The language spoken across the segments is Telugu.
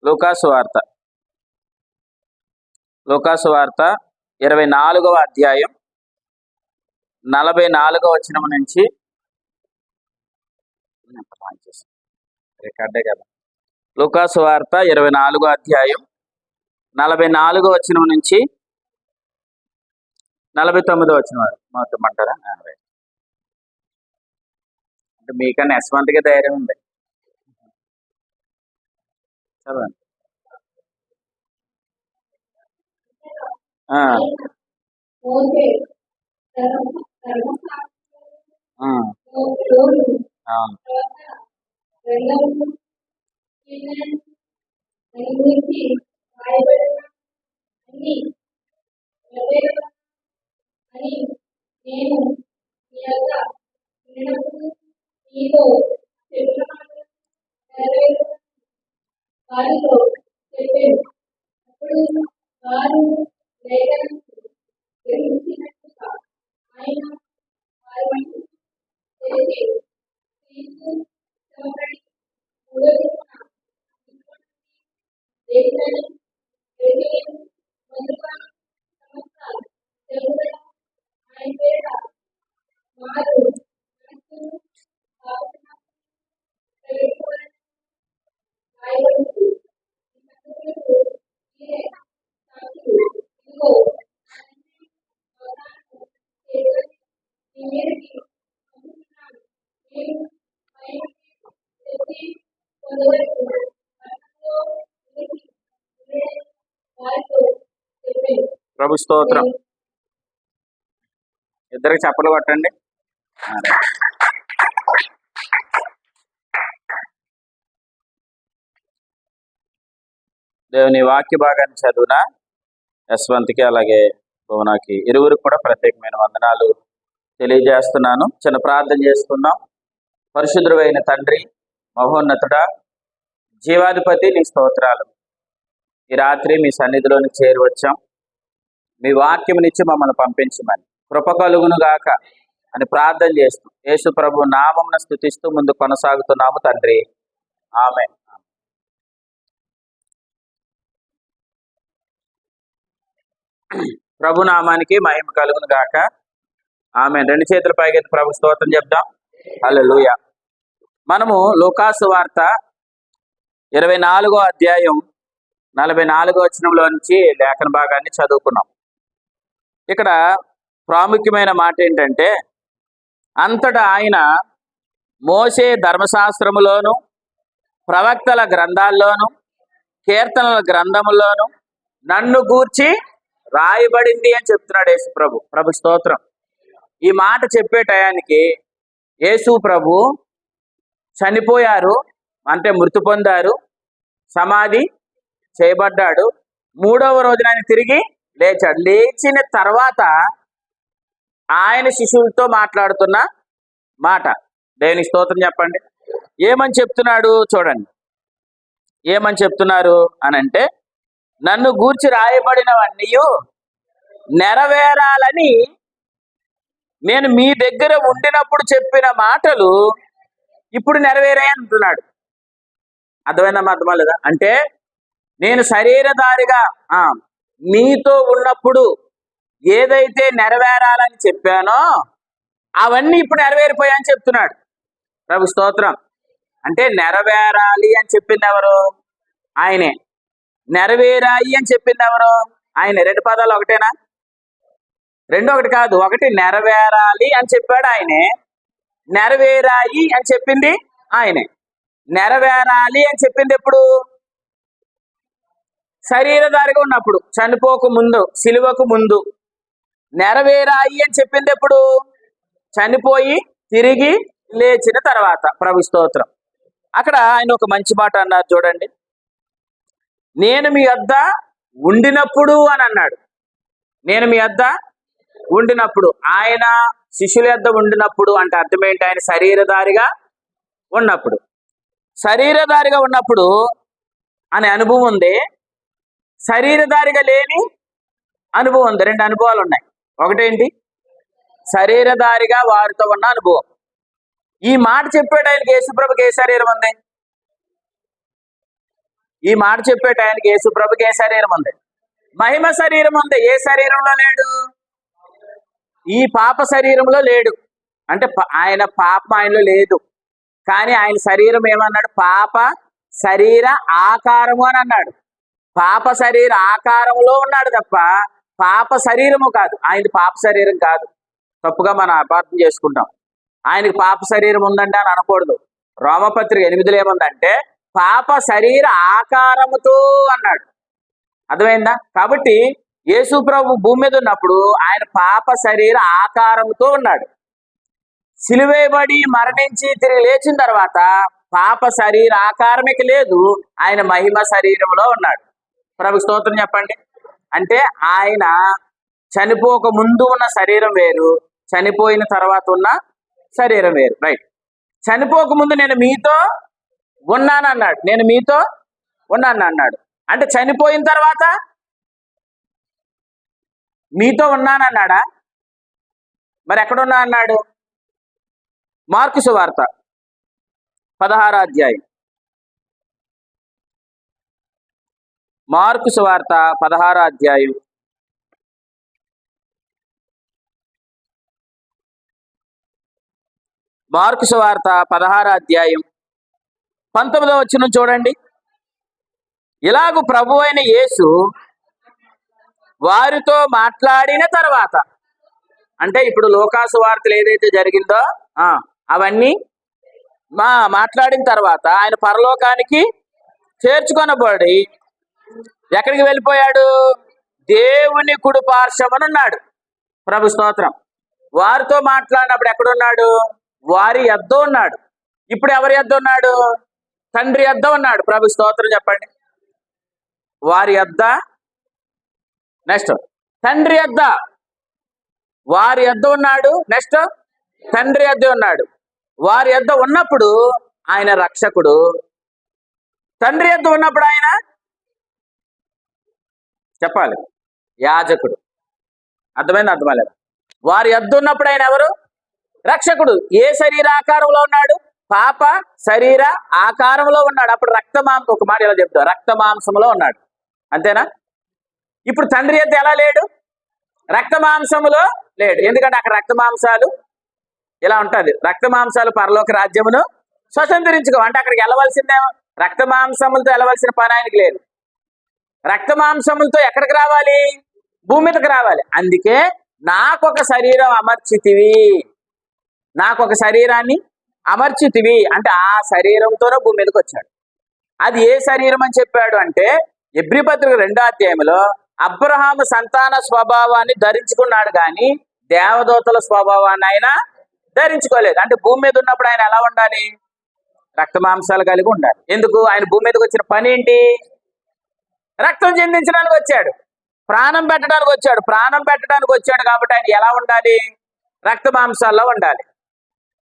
లూకాసు వార్త 24వ అధ్యాయం 44వ వచనం నుంచి రికార్డే కదా. లూకాసు వార్త 24వ అధ్యాయం 44వ వచనం నుంచి 49వ వచనం వరకు మొత్తం అంటారా? అంటే మీకన్నా యశ్వంత్కి ధైర్యం ఉంది, చదవండి. ప్రభు స్తోత్రం. ఇద్దరికి చప్పలు కొట్టండి. దేవుని వాక్య భాగాన్ని చదువునా యశ్వంత్కి అలాగే భువనాకి ఇరువురికి కూడా ప్రత్యేకమైన వందనాలు తెలియజేస్తున్నాను. చిన్న ప్రార్థన చేసుకుందాం. పరిశుద్ధుడైన తండ్రి, మహోన్నతుడా, జీవాధిపతి, నీ స్తోత్రాలు. ఈ రాత్రి మీ సన్నిధిలోనికి చేరువచ్చాం. మీ వాక్యమునిచ్చి మమ్మల్ని పంపించమని కృప కలుగును గాక అని ప్రార్థన చేస్తూ యేసు ప్రభు నామమున స్తుతిస్తూ ముందు కొనసాగుతున్నాము తండ్రి. ఆమేన్. ప్రభు నామానికి మహిమ కలుగును గాక. ఆమేన్. రెండు చేతుల పైకెత్తి ప్రభు స్తోత్రం చెప్దాం. హల్లెలూయా. మనము లూకాసు వార్త 24వ అధ్యాయం 44వ వచనంలో నుంచి లేఖన భాగాన్ని చదువుకున్నాం. ఇక్కడ ప్రాముఖ్యమైన మాట ఏంటంటే, అంతటా ఆయన మోషే ధర్మశాస్త్రములోను ప్రవక్తల గ్రంథాల్లోను కీర్తనల గ్రంథములోను నన్ను గూర్చి రాయబడింది అని చెప్తున్నాడు యేసు ప్రభు. ప్రభు స్తోత్రం. ఈ మాట చెప్పే టయానికి యేసు ప్రభు చనిపోయారు, అంటే మృతి పొందారు, సమాధి చేయబడ్డాడు. 3వ రోజున ఆయన తిరిగి లేచాడు. లేచిన తర్వాత ఆయన శిష్యులతో మాట్లాడుతున్న మాట. దేవుని స్తోత్రం చెప్పండి. ఏమని చెప్తున్నాడు చూడండి. ఏమని చెప్తున్నారు అని అంటే, నన్ను గూర్చి రాయబడినవన్నీ నెరవేరాలని నేను మీ దగ్గర ఉండినప్పుడు చెప్పిన మాటలు ఇప్పుడు నెరవేరాయి అంటున్నాడు. అర్థమైందమ్మా? అర్థమలేదా? అంటే నేను శరీరధారిగా మీతో ఉన్నప్పుడు ఏదైతే నెరవేరాలని చెప్పానో అవన్నీ ఇప్పుడు నెరవేరిపోయాయని చెప్తున్నాడు. ప్రభు స్తోత్రం. అంటే నెరవేరాలి అని చెప్పింది ఎవరు? ఆయనే. నెరవేరాయి అని చెప్పింది ఎవరు? ఆయనే. రెండు పదాలు ఒకటేనా? రెండు ఒకటి కాదు. ఒకటి నెరవేరాలి అని చెప్పాడు ఆయనే, నెరవేరాయి అని చెప్పింది ఆయనే. నెరవేరాలి అని చెప్పింది ఎప్పుడు? శరీరధారిగా ఉన్నప్పుడు, చనిపోక ముందు, సిలువకు ముందు. నెరవేరాయి అని చెప్పింది ఎప్పుడు? చనిపోయి తిరిగి లేచిన తర్వాత. ప్రభు స్తోత్రం. అక్కడ ఆయన ఒక మంచి మాట అన్నారు చూడండి. నేను మీ వద్ద ఉండినప్పుడు అని అన్నాడు. నేను మీ వద్ద ఉండినప్పుడు. ఆయన శిష్యుల వద్ద ఉండినప్పుడు అంటే అర్థం ఏంటి? ఆయన శరీరధారిగా ఉన్నప్పుడు. శరీరధారిగా ఉన్నప్పుడు అనే అనుభవం ఉంది, శరీరధారిగా లేని అనుభవం ఉంది. రెండు అనుభవాలు ఉన్నాయి. ఒకటేంటి? శరీరధారిగా వారితో ఉన్న అనుభవం. ఈ మాట చెప్పాడు ఆయనకి. యేసుప్రభుకి ఏ శరీరం ఉంది? ఈ మాట చెప్పే టైంకి యేసు ప్రభుకి ఏ శరీరం ఉంది? మహిమ శరీరం ఉంది. ఏ శరీరంలో లేడు? ఈ పాప శరీరంలో లేడు. అంటే ఆయన పాపం ఆయనలో లేదు, కానీ ఆయన శరీరం ఏమన్నాడు? పాప శరీర ఆకారము అని అన్నాడు. పాప శరీర ఆకారంలో ఉన్నాడు తప్ప పాప శరీరము కాదు. ఆయనది పాప శరీరం కాదు. తప్పుగా మనం అపార్థం చేసుకుంటాం. ఆయనకి పాప శరీరం ఉందంటే అని అనకూడదు. రోమపత్రిక 8లో ఏముందంటే పాప శరీర ఆకారముతో అన్నాడు. అర్థమైందా? కాబట్టి యేసు ప్రభు భూమి మీద ఉన్నప్పుడు ఆయన పాప శరీర ఆకారంతో ఉన్నాడు. సిలువేయబడి మరణించి తిరిగి లేచిన తర్వాత పాప శరీర ఆకారమిక లేదు, ఆయన మహిమ శరీరంలో ఉన్నాడు. ప్రభు స్తోత్రం చెప్పండి. అంటే ఆయన చనిపోక ముందు ఉన్న శరీరం వేరు, చనిపోయిన తర్వాత ఉన్న శరీరం వేరు. రైట్. చనిపోక ముందు నేను మీతో ఉన్నాను అన్నాడు. నేను మీతో ఉన్నాను అన్నాడు. అంటే చనిపోయిన తర్వాత మీతో ఉన్నాను అన్నాడా? మరి ఎక్కడున్నా అన్నాడు? మార్కు సువార్త 16వ అధ్యాయం. మార్కు సువార్త 16వ అధ్యాయం. మార్కు సువార్త 16వ అధ్యాయం 19వ వచనం చూడండి. ఇలాగు ప్రభు అయిన యేసు వారితో మాట్లాడిన తర్వాత, అంటే ఇప్పుడు లోకాసు వార్తలు ఏదైతే జరిగిందో అవన్నీ మాట్లాడిన తర్వాత ఆయన పరలోకానికి చేర్చుకొనబడి ఎక్కడికి వెళ్ళిపోయాడు? దేవుని కుడి పార్శ్వమునున్నాడు. ప్రభు స్తోత్రం. వారితో మాట్లాడినప్పుడు ఎక్కడున్నాడు? వారి యొద్ద ఉన్నాడు. ఇప్పుడు ఎవరి యొద్ద ఉన్నాడు? తండ్రి యొద్ద ఉన్నాడు. ప్రభు స్తోత్రం చెప్పండి. వారి యొద్ద, నెక్స్ట్ తండ్రి యొద్ద. వారి యొద్ద ఉన్నాడు, నెక్స్ట్ తండ్రి యొద్ద ఉన్నాడు. వారి యొద్ద ఉన్నప్పుడు ఆయన రక్షకుడు, తండ్రి యొద్ద ఉన్నప్పుడు ఆయన చెప్పాలి యాజకుడు. అర్థమైంది? అర్థమలేదు. వారి యొద్ద ఉన్నప్పుడు ఆయన ఎవరు? రక్షకుడు. ఏ శరీర ఆకారంలో ఉన్నాడు? పాప శరీర ఆకారంలో ఉన్నాడు. అప్పుడు రక్తమాంసం, ఒక మాట ఇలా చెప్తా, రక్తమాంసంలో ఉన్నాడు. అంతేనా? ఇప్పుడు తండ్రి యొద్ద ఎలా లేడు? రక్తమాంసములో లేడు. ఎందుకంటే అక్కడ రక్తమాంసాలు ఇలా ఉంటుంది. రక్తమాంసాలు పరలోక రాజ్యమును స్వతంత్రించుకో అంటే అక్కడికి వెళ్ళవలసిందే. రక్తమాంసములతో వెళ్ళవలసిన పని ఆయనకి లేదు. రక్తమాంసములతో ఎక్కడికి రావాలి? భూమి మీదకి రావాలి. అందుకే నాకొక శరీరం అమర్చితివి, నాకొక శరీరాన్ని అమర్చితివి అంటే ఆ శరీరంతోనే భూమి మీదకి వచ్చాడు. అది ఏ శరీరం అని చెప్పాడు అంటే ఎబ్రీ పత్రిక 2వ అధ్యాయంలో అబ్రహాము సంతాన స్వభావాన్ని ధరించుకున్నాడు, కానీ దేవదూతల స్వభావాన్ని ఆయన ధరించుకోలేదు. అంటే భూమి మీద ఉన్నప్పుడు ఆయన ఎలా ఉండాలి? రక్తమాంసాలు కలిగి ఉండాలి. ఎందుకు? ఆయన భూమి మీదకి వచ్చిన పని ఏంటి? రక్తం చెందించడానికి వచ్చాడు, ప్రాణం పెట్టడానికి వచ్చాడు. ప్రాణం పెట్టడానికి వచ్చాడు కాబట్టి ఆయన ఎలా ఉండాలి? రక్తమాంసాల్లో ఉండాలి.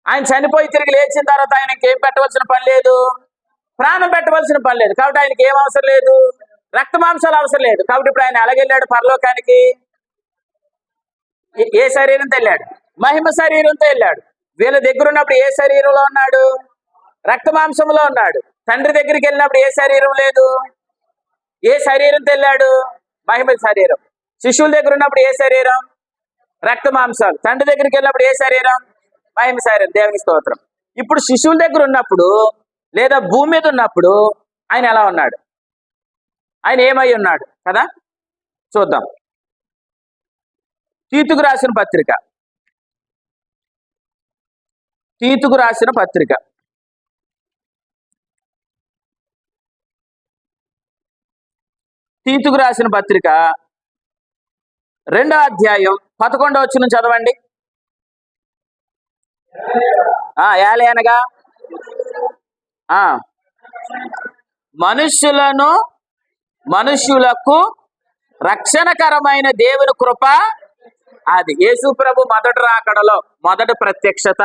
ఆయన చనిపోయి తిరిగి లేచిన తర్వాత ఆయనకి ఏం పెట్టవలసిన పని లేదు, ప్రాణం పెట్టవలసిన పని లేదు. కాబట్టి ఆయనకి ఏం అవసరం లేదు? రక్తమాంసాలు అవసరం లేదు. కాబట్టి ఇప్పుడు ఆయన ఎలాగెళ్ళాడు పరలోకానికి? ఏ శరీరంతో వెళ్ళాడు? మహిమ శరీరంతో వెళ్ళాడు. వీళ్ళ దగ్గర ఉన్నప్పుడు ఏ శరీరంలో ఉన్నాడు? రక్తమాంసంలో ఉన్నాడు. తండ్రి దగ్గరికి వెళ్ళినప్పుడు ఏ శరీరం లేదు? ఏ శరీరంతో వెళ్ళాడు? మహిమ శరీరం. శిష్యుల దగ్గర ఉన్నప్పుడు ఏ శరీరం? రక్తమాంసాలు. తండ్రి దగ్గరికి వెళ్ళినప్పుడు ఏ శరీరం? మహిమ శరీరం. దేవుని స్తోత్రం. ఇప్పుడు శిష్యుల దగ్గర ఉన్నప్పుడు లేదా భూమి మీద ఉన్నప్పుడు ఆయన ఎలా ఉన్నాడు? ఆయన ఏమై ఉన్నాడు కదా? చూద్దాం. తీతుకు రాసిన పత్రిక, తీతుకు రాసిన పత్రిక 2వ అధ్యాయం 11వ వచనం చదవండి. ఏలయనగా మనుష్యులకు రక్షణకరమైన దేవుని కృప అది. యేసు ప్రభు మొదటి రాకడలో మొదటి ప్రత్యక్షత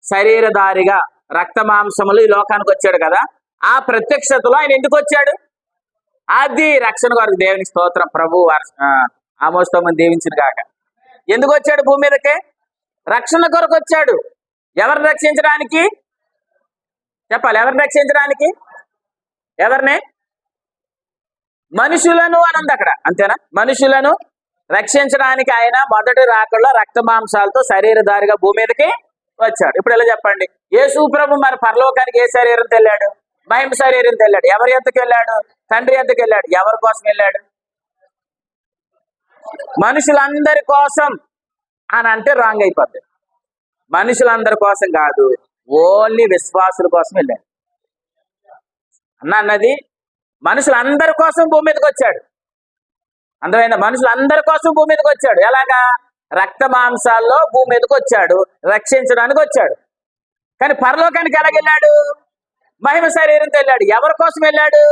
శరీరధారిగా రక్తమాంసములు ఈ లోకానికి వచ్చాడు కదా. ఆ ప్రత్యక్షతలో ఆయన ఎందుకు వచ్చాడు? అది రక్షణ కొరకు. దేవుని స్తోత్రం. ప్రభు ఆమోస్తో దీవించిన కాక. ఎందుకు వచ్చాడు భూమి మీదకి? రక్షణ కొరకు వచ్చాడు. ఎవరిని రక్షించడానికి? చెప్పాలి. ఎవరిని రక్షించడానికి? ఎవరిని? మనుషులను అని ఉంది అక్కడ, అంతేనా? మనుషులను రక్షించడానికి ఆయన మొదటి రాకల్లో రక్త మాంసాలతో శరీరధారిగా భూమి మీదకి వచ్చాడు. ఇప్పుడు ఎలా చెప్పండి, యేసు ప్రభు మరి పరలోకానికి ఏ శరీరంతో వెళ్ళాడు? మహిమ శరీరంతో వెళ్ళాడు. ఎవరి ఎద్దకు వెళ్ళాడు? తండ్రి ఎద్దకు వెళ్ళాడు. ఎవరి కోసం వెళ్ళాడు? మనుషులందరి కోసం అని అంటే రాంగ్ అయిపోద్ది. మనుషులందరి కోసం కాదు, ఓన్లీ విశ్వాసుల కోసం వెళ్ళాడు అన్నది. మనుషులందరి కోసం భూమి మీదకి వచ్చాడు. అందమైందా? మనుషులందరి కోసం భూమి మీదకి వచ్చాడు. ఎలాగా? రక్త మాంసాల్లో భూమి మీదకి వచ్చాడు, రక్షించడానికి వచ్చాడు. కానీ పరలోకానికి ఎలాగెళ్ళాడు? మహిమ శరీరంతో వెళ్ళాడు. ఎవరి కోసం వెళ్ళాడు?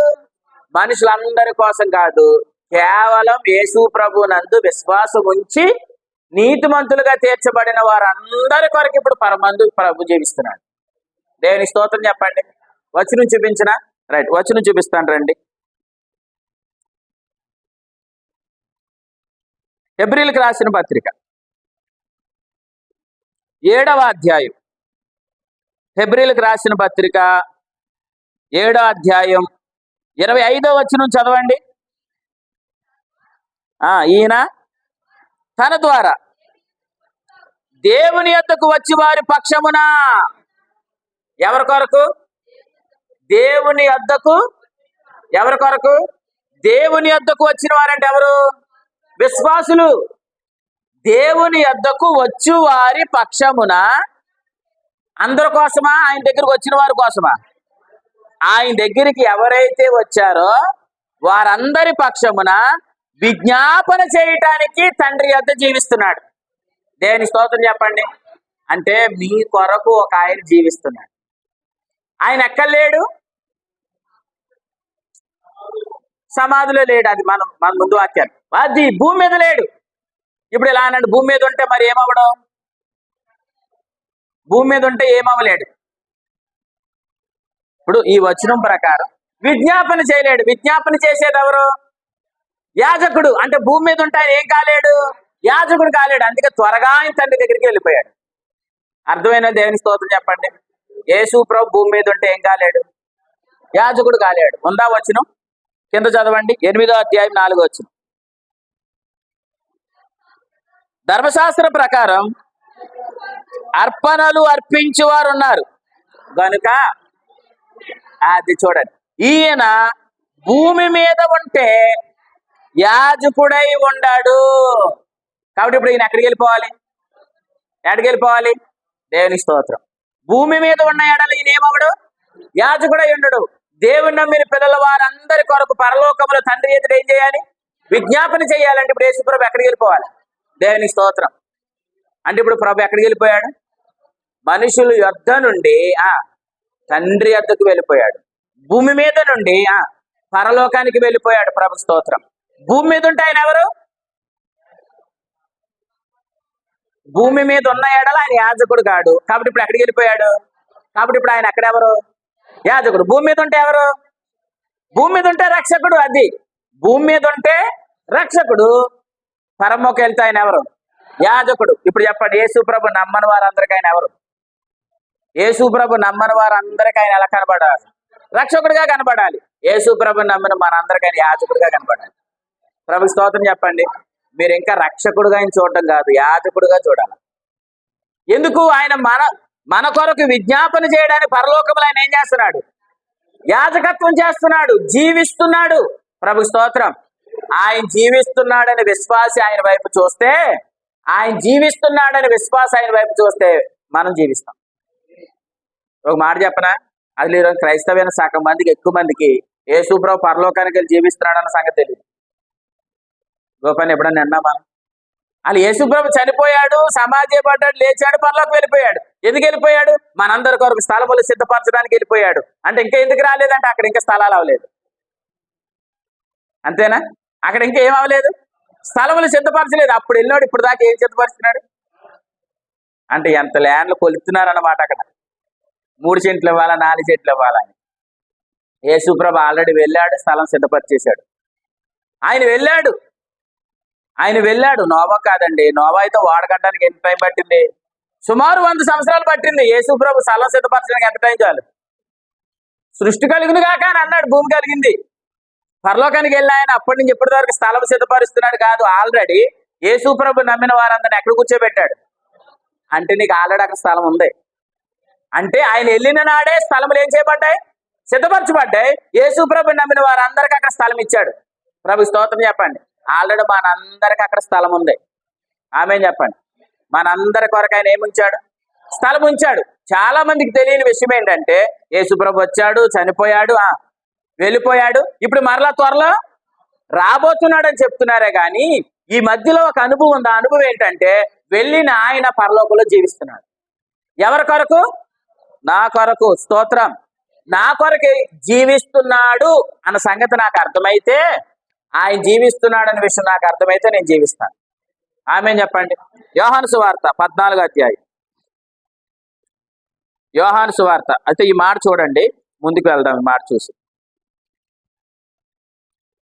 మనుషులందరి కోసం కాదు, కేవలం యేసు ప్రభు నందు విశ్వాసం ఉంచి నీతిమంతులుగా తీర్చబడిన వారందరి కొరకు ఇప్పుడు పరమందు ప్రభు జీవిస్తున్నాడు. దేవుని స్తోత్రం చెప్పండి. వచనం చూపించిన రైట్, వచనం చూపిస్తాను రండి. హెబ్రీయులకు రాసిన పత్రిక 7వ అధ్యాయం. హెబ్రీయులకు రాసిన పత్రిక 7వ అధ్యాయం 25వ వచనం చదవండి. ఈయన తన ద్వారా దేవుని యొద్దకు వచ్చి వారి పక్షమున, ఎవరి కొరకు? దేవుని యొద్దకు. ఎవరి కొరకు? దేవుని యొద్దకు వచ్చిన వారంటే ఎవరు? విశ్వాసులు. దేవుని యొద్దకు వచ్చు వారి పక్షమున, అందరి కోసమా? ఆయన దగ్గరకు వచ్చిన వారి కోసమా? ఆయన దగ్గరికి ఎవరైతే వచ్చారో వారందరి పక్షమున విజ్ఞాపన చేయటానికి తండ్రి యొద్ద జీవిస్తున్నాడు. దేవుని స్తోత్రం చెప్పండి. అంటే మీ కొరకు ఒక ఆయన జీవిస్తున్నాడు. ఆయన ఎక్కడ లేడు? సమాధిలో లేడు. అది మన ముందు వాక్యాలు. అది భూమి మీద లేడు. ఇప్పుడు ఇలా అన్నాడు, భూమి మీద ఉంటే మరి ఏమవ్వడం? భూమి మీద ఉంటే ఏమవ్వలేడు. ఇప్పుడు ఈ వచనం ప్రకారం విజ్ఞాపన చేయలేడు. విజ్ఞాపన చేసేది ఎవరు? యాజకుడు. అంటే భూమి మీద ఉంటే ఆయన ఏం కాలేడు? యాజకుడు కాలేడు. అందుకే త్వరగా ఆయన తండ్రి దగ్గరికి వెళ్ళిపోయాడు. అర్థమైన దేవుని స్తోత్రం చెప్పండి. యేసు ప్రభు భూమి మీద ఉంటే ఏం కాలేడు? యాజకుడు కాలేడు. ఉందా వచనం? కింద చదవండి. 8వ అధ్యాయం 4వ వచనం. ధర్మశాస్త్ర ప్రకారం అర్పణలు అర్పించేవారు ఉన్నారు గనుక, అది చూడండి, ఈయన భూమి మీద ఉంటే యాజకుడై ఉండాడు. కాబట్టి ఇప్పుడు ఈయన ఎక్కడికి వెళ్ళిపోవాలి? ఎక్కడికి వెళ్ళిపోవాలి? దేవుని స్తోత్రం. భూమి మీద ఉన్న ఎడల ఈయన ఏమవడు? యాజకుడై ఉండడు. దేవుని నమ్మిన పిల్లల వారందరి కొరకు పరలోకముల తండ్రి ఎదురు ఏం చేయాలి? విజ్ఞాపన చేయాలంటే ఇప్పుడు యేసు ప్రభు ఎక్కడికి వెళ్ళిపోవాలి? దేవుని స్తోత్రం. అంటే ఇప్పుడు ప్రభు ఎక్కడికి వెళ్ళిపోయాడు? మనుషుల యొద్ద నుండి తండ్రి యొద్దకు వెళ్ళిపోయాడు. భూమి మీద నుండి పరలోకానికి వెళ్ళిపోయాడు. ప్రభు స్తోత్రం. భూమి మీద ఉంటే ఆయన ఎవరు? భూమి మీద ఉన్న ఎడల ఆయన యాజకుడు కాడు. కాబట్టి ఇప్పుడు ఎక్కడికి వెళ్ళిపోయాడు? కాబట్టి ఇప్పుడు ఆయన ఎక్కడెవరు? యాజకుడు. భూమి మీద ఉంటే ఎవరు? భూమి మీద ఉంటే రక్షకుడు. అది భూమి మీద ఉంటే రక్షకుడు. పరమోకి వెళ్తే ఆయన ఎవరు? యాజకుడు. ఇప్పుడు చెప్పండి, యేసు ప్రభు నమ్మని వారందరికీ ఆయన ఎవరు? యేసు ప్రభు నమ్మని వారందరికీ ఆయన ఎలా కనబడాలి? రక్షకుడిగా కనబడాలి. యేసు ప్రభు నమ్మిన మనందరికీ ఆయన యాజకుడిగా కనబడాలి. ప్రభు స్తోత్రం చెప్పండి. మీరు ఇంకా రక్షకుడుగా ఆయన చూడటం కాదు, యాజకుడుగా చూడాలి. ఎందుకు? ఆయన మన కొరకు విజ్ఞాపన చేయడానికి పరలోకములు ఆయన ఏం చేస్తున్నాడు? యాజకత్వం చేస్తున్నాడు, జీవిస్తున్నాడు. ప్రభు స్తోత్రం. ఆయన జీవిస్తున్నాడని విశ్వాసి ఆయన వైపు చూస్తే, ఆయన జీవిస్తున్నాడని విశ్వాస ఆయన వైపు చూస్తే మనం జీవిస్తాం. ఒక మాట చెప్పనా? అది ఈరోజు క్రైస్తవైన సగం మందికి, ఎక్కువ మందికి యేసు ప్రభు పరలోకానికి వెళ్ళి జీవిస్తున్నాడన్న సంగతి తెలియదు. గోపాన్ని ఎప్పుడన్నా అన్నా మనం? వాళ్ళు యేసు ప్రభు చనిపోయాడు, సమాజపడ్డాడు, లేచాడు, పరలోకి వెళ్ళిపోయాడు. ఎందుకు వెళ్ళిపోయాడు? మనందరి కొరకు స్థలములు సిద్ధపరచడానికి వెళ్ళిపోయాడు. అంటే ఇంకా ఎందుకు రాలేదంటే అక్కడ ఇంకా స్థలాలు అవ్వలేదు. అంతేనా? అక్కడ ఇంకా ఏం అవ్వలేదు, స్థలములు సిద్ధపరచలేదు. అప్పుడు వెళ్ళినాడు, ఇప్పుడు దాకా ఏం సిద్ధపరుస్తున్నాడు? అంటే ఎంత ల్యాండ్లు కొలుపుతున్నారన్నమాట. అక్కడ 3 సెంట్లు ఇవ్వాలా, 4 సెంట్లు ఇవ్వాలా అని. యేసు ప్రభు ఆల్రెడీ వెళ్ళాడు, స్థలం సిద్ధపరిచేశాడు. ఆయన వెళ్ళాడు. నోవా కాదండి. నోవా అయితే వాడకట్టడానికి ఎంత టైం పట్టింది? సుమారు 100 సంవత్సరాలు పట్టింది. యేసు ప్రభు స్థలం సిద్ధపరచడానికి ఎంత టైం చాలు? సృష్టి కలిగింది కాక అని అన్నాడు, భూమి కలిగింది. పరలోకానికి వెళ్ళి ఆయన అప్పటి నుంచి ఇప్పటి వరకు స్థలం సిద్ధపరుస్తున్నాడు కాదు, ఆల్రెడీ యేసు ప్రభు నమ్మిన వారందరిని ఎక్కడ కూర్చోబెట్టాడు అంటే నీకు ఆల్రెడీ అక్కడ స్థలం ఉంది. అంటే ఆయన వెళ్ళిన నాడే స్థలములు ఏం చేయబడ్డాయి? సిద్ధపరచబడ్డాయి. యేసు ప్రభు నమ్మిన వారందరికీ అక్కడ స్థలం ఇచ్చాడు. ప్రభు స్తోత్రం చెప్పండి. ఆల్రెడీ మనందరికి అక్కడ స్థలం ఉంది. ఆమేన్ చెప్పండి. మనందరి కొరకు ఆయన ఏముంచాడు? స్థలం ఉంచాడు. చాలా మందికి తెలియని విషయం ఏంటంటే యేసు ప్రభు వచ్చాడు, చనిపోయాడు, వెళ్ళిపోయాడు, ఇప్పుడు మరలా త్వరలో రాబోతున్నాడు అని చెప్తున్నారే కానీ ఈ మధ్యలో ఒక అనుభవం ఉంది. ఆ అనుభవం ఏంటంటే వెళ్ళిన ఆయన పరలోకంలో జీవిస్తున్నాడు. ఎవరి కొరకు? నా కొరకు. స్తోత్రం. నా కొరకు జీవిస్తున్నాడు అన్న సంగతి నాకు అర్థమైతే, ఆయన జీవిస్తున్నాడు అనే విషయం నాకు అర్థమైతే నేను జీవిస్తాను. ఆమేన్ చెప్పండి. యోహాను సువార్త 14వ అధ్యాయం. యోహాను సువార్త అయితే ఈ మాట చూడండి, ముందుకు వెళ్దాం. ఈ మాట చూసి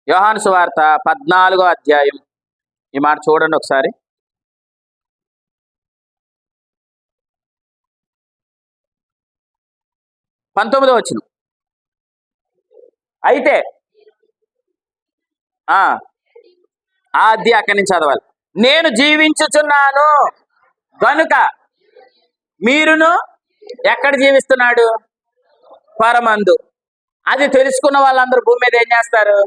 యోహాను సువార్త 14వ అధ్యాయం ఈ మాట చూడండి ఒకసారి. 19వ వచనం. అయితే ఆ అధ్యాయం అక్కడి నుంచి చదవాలి. నేను జీవించుచున్నాను గనుక మీరును ఎక్కడ జీవిస్తున్నాడు? పరమందు. అది తెలుసుకున్న వాళ్ళందరూ భూమి మీద ఏం చేస్తారు?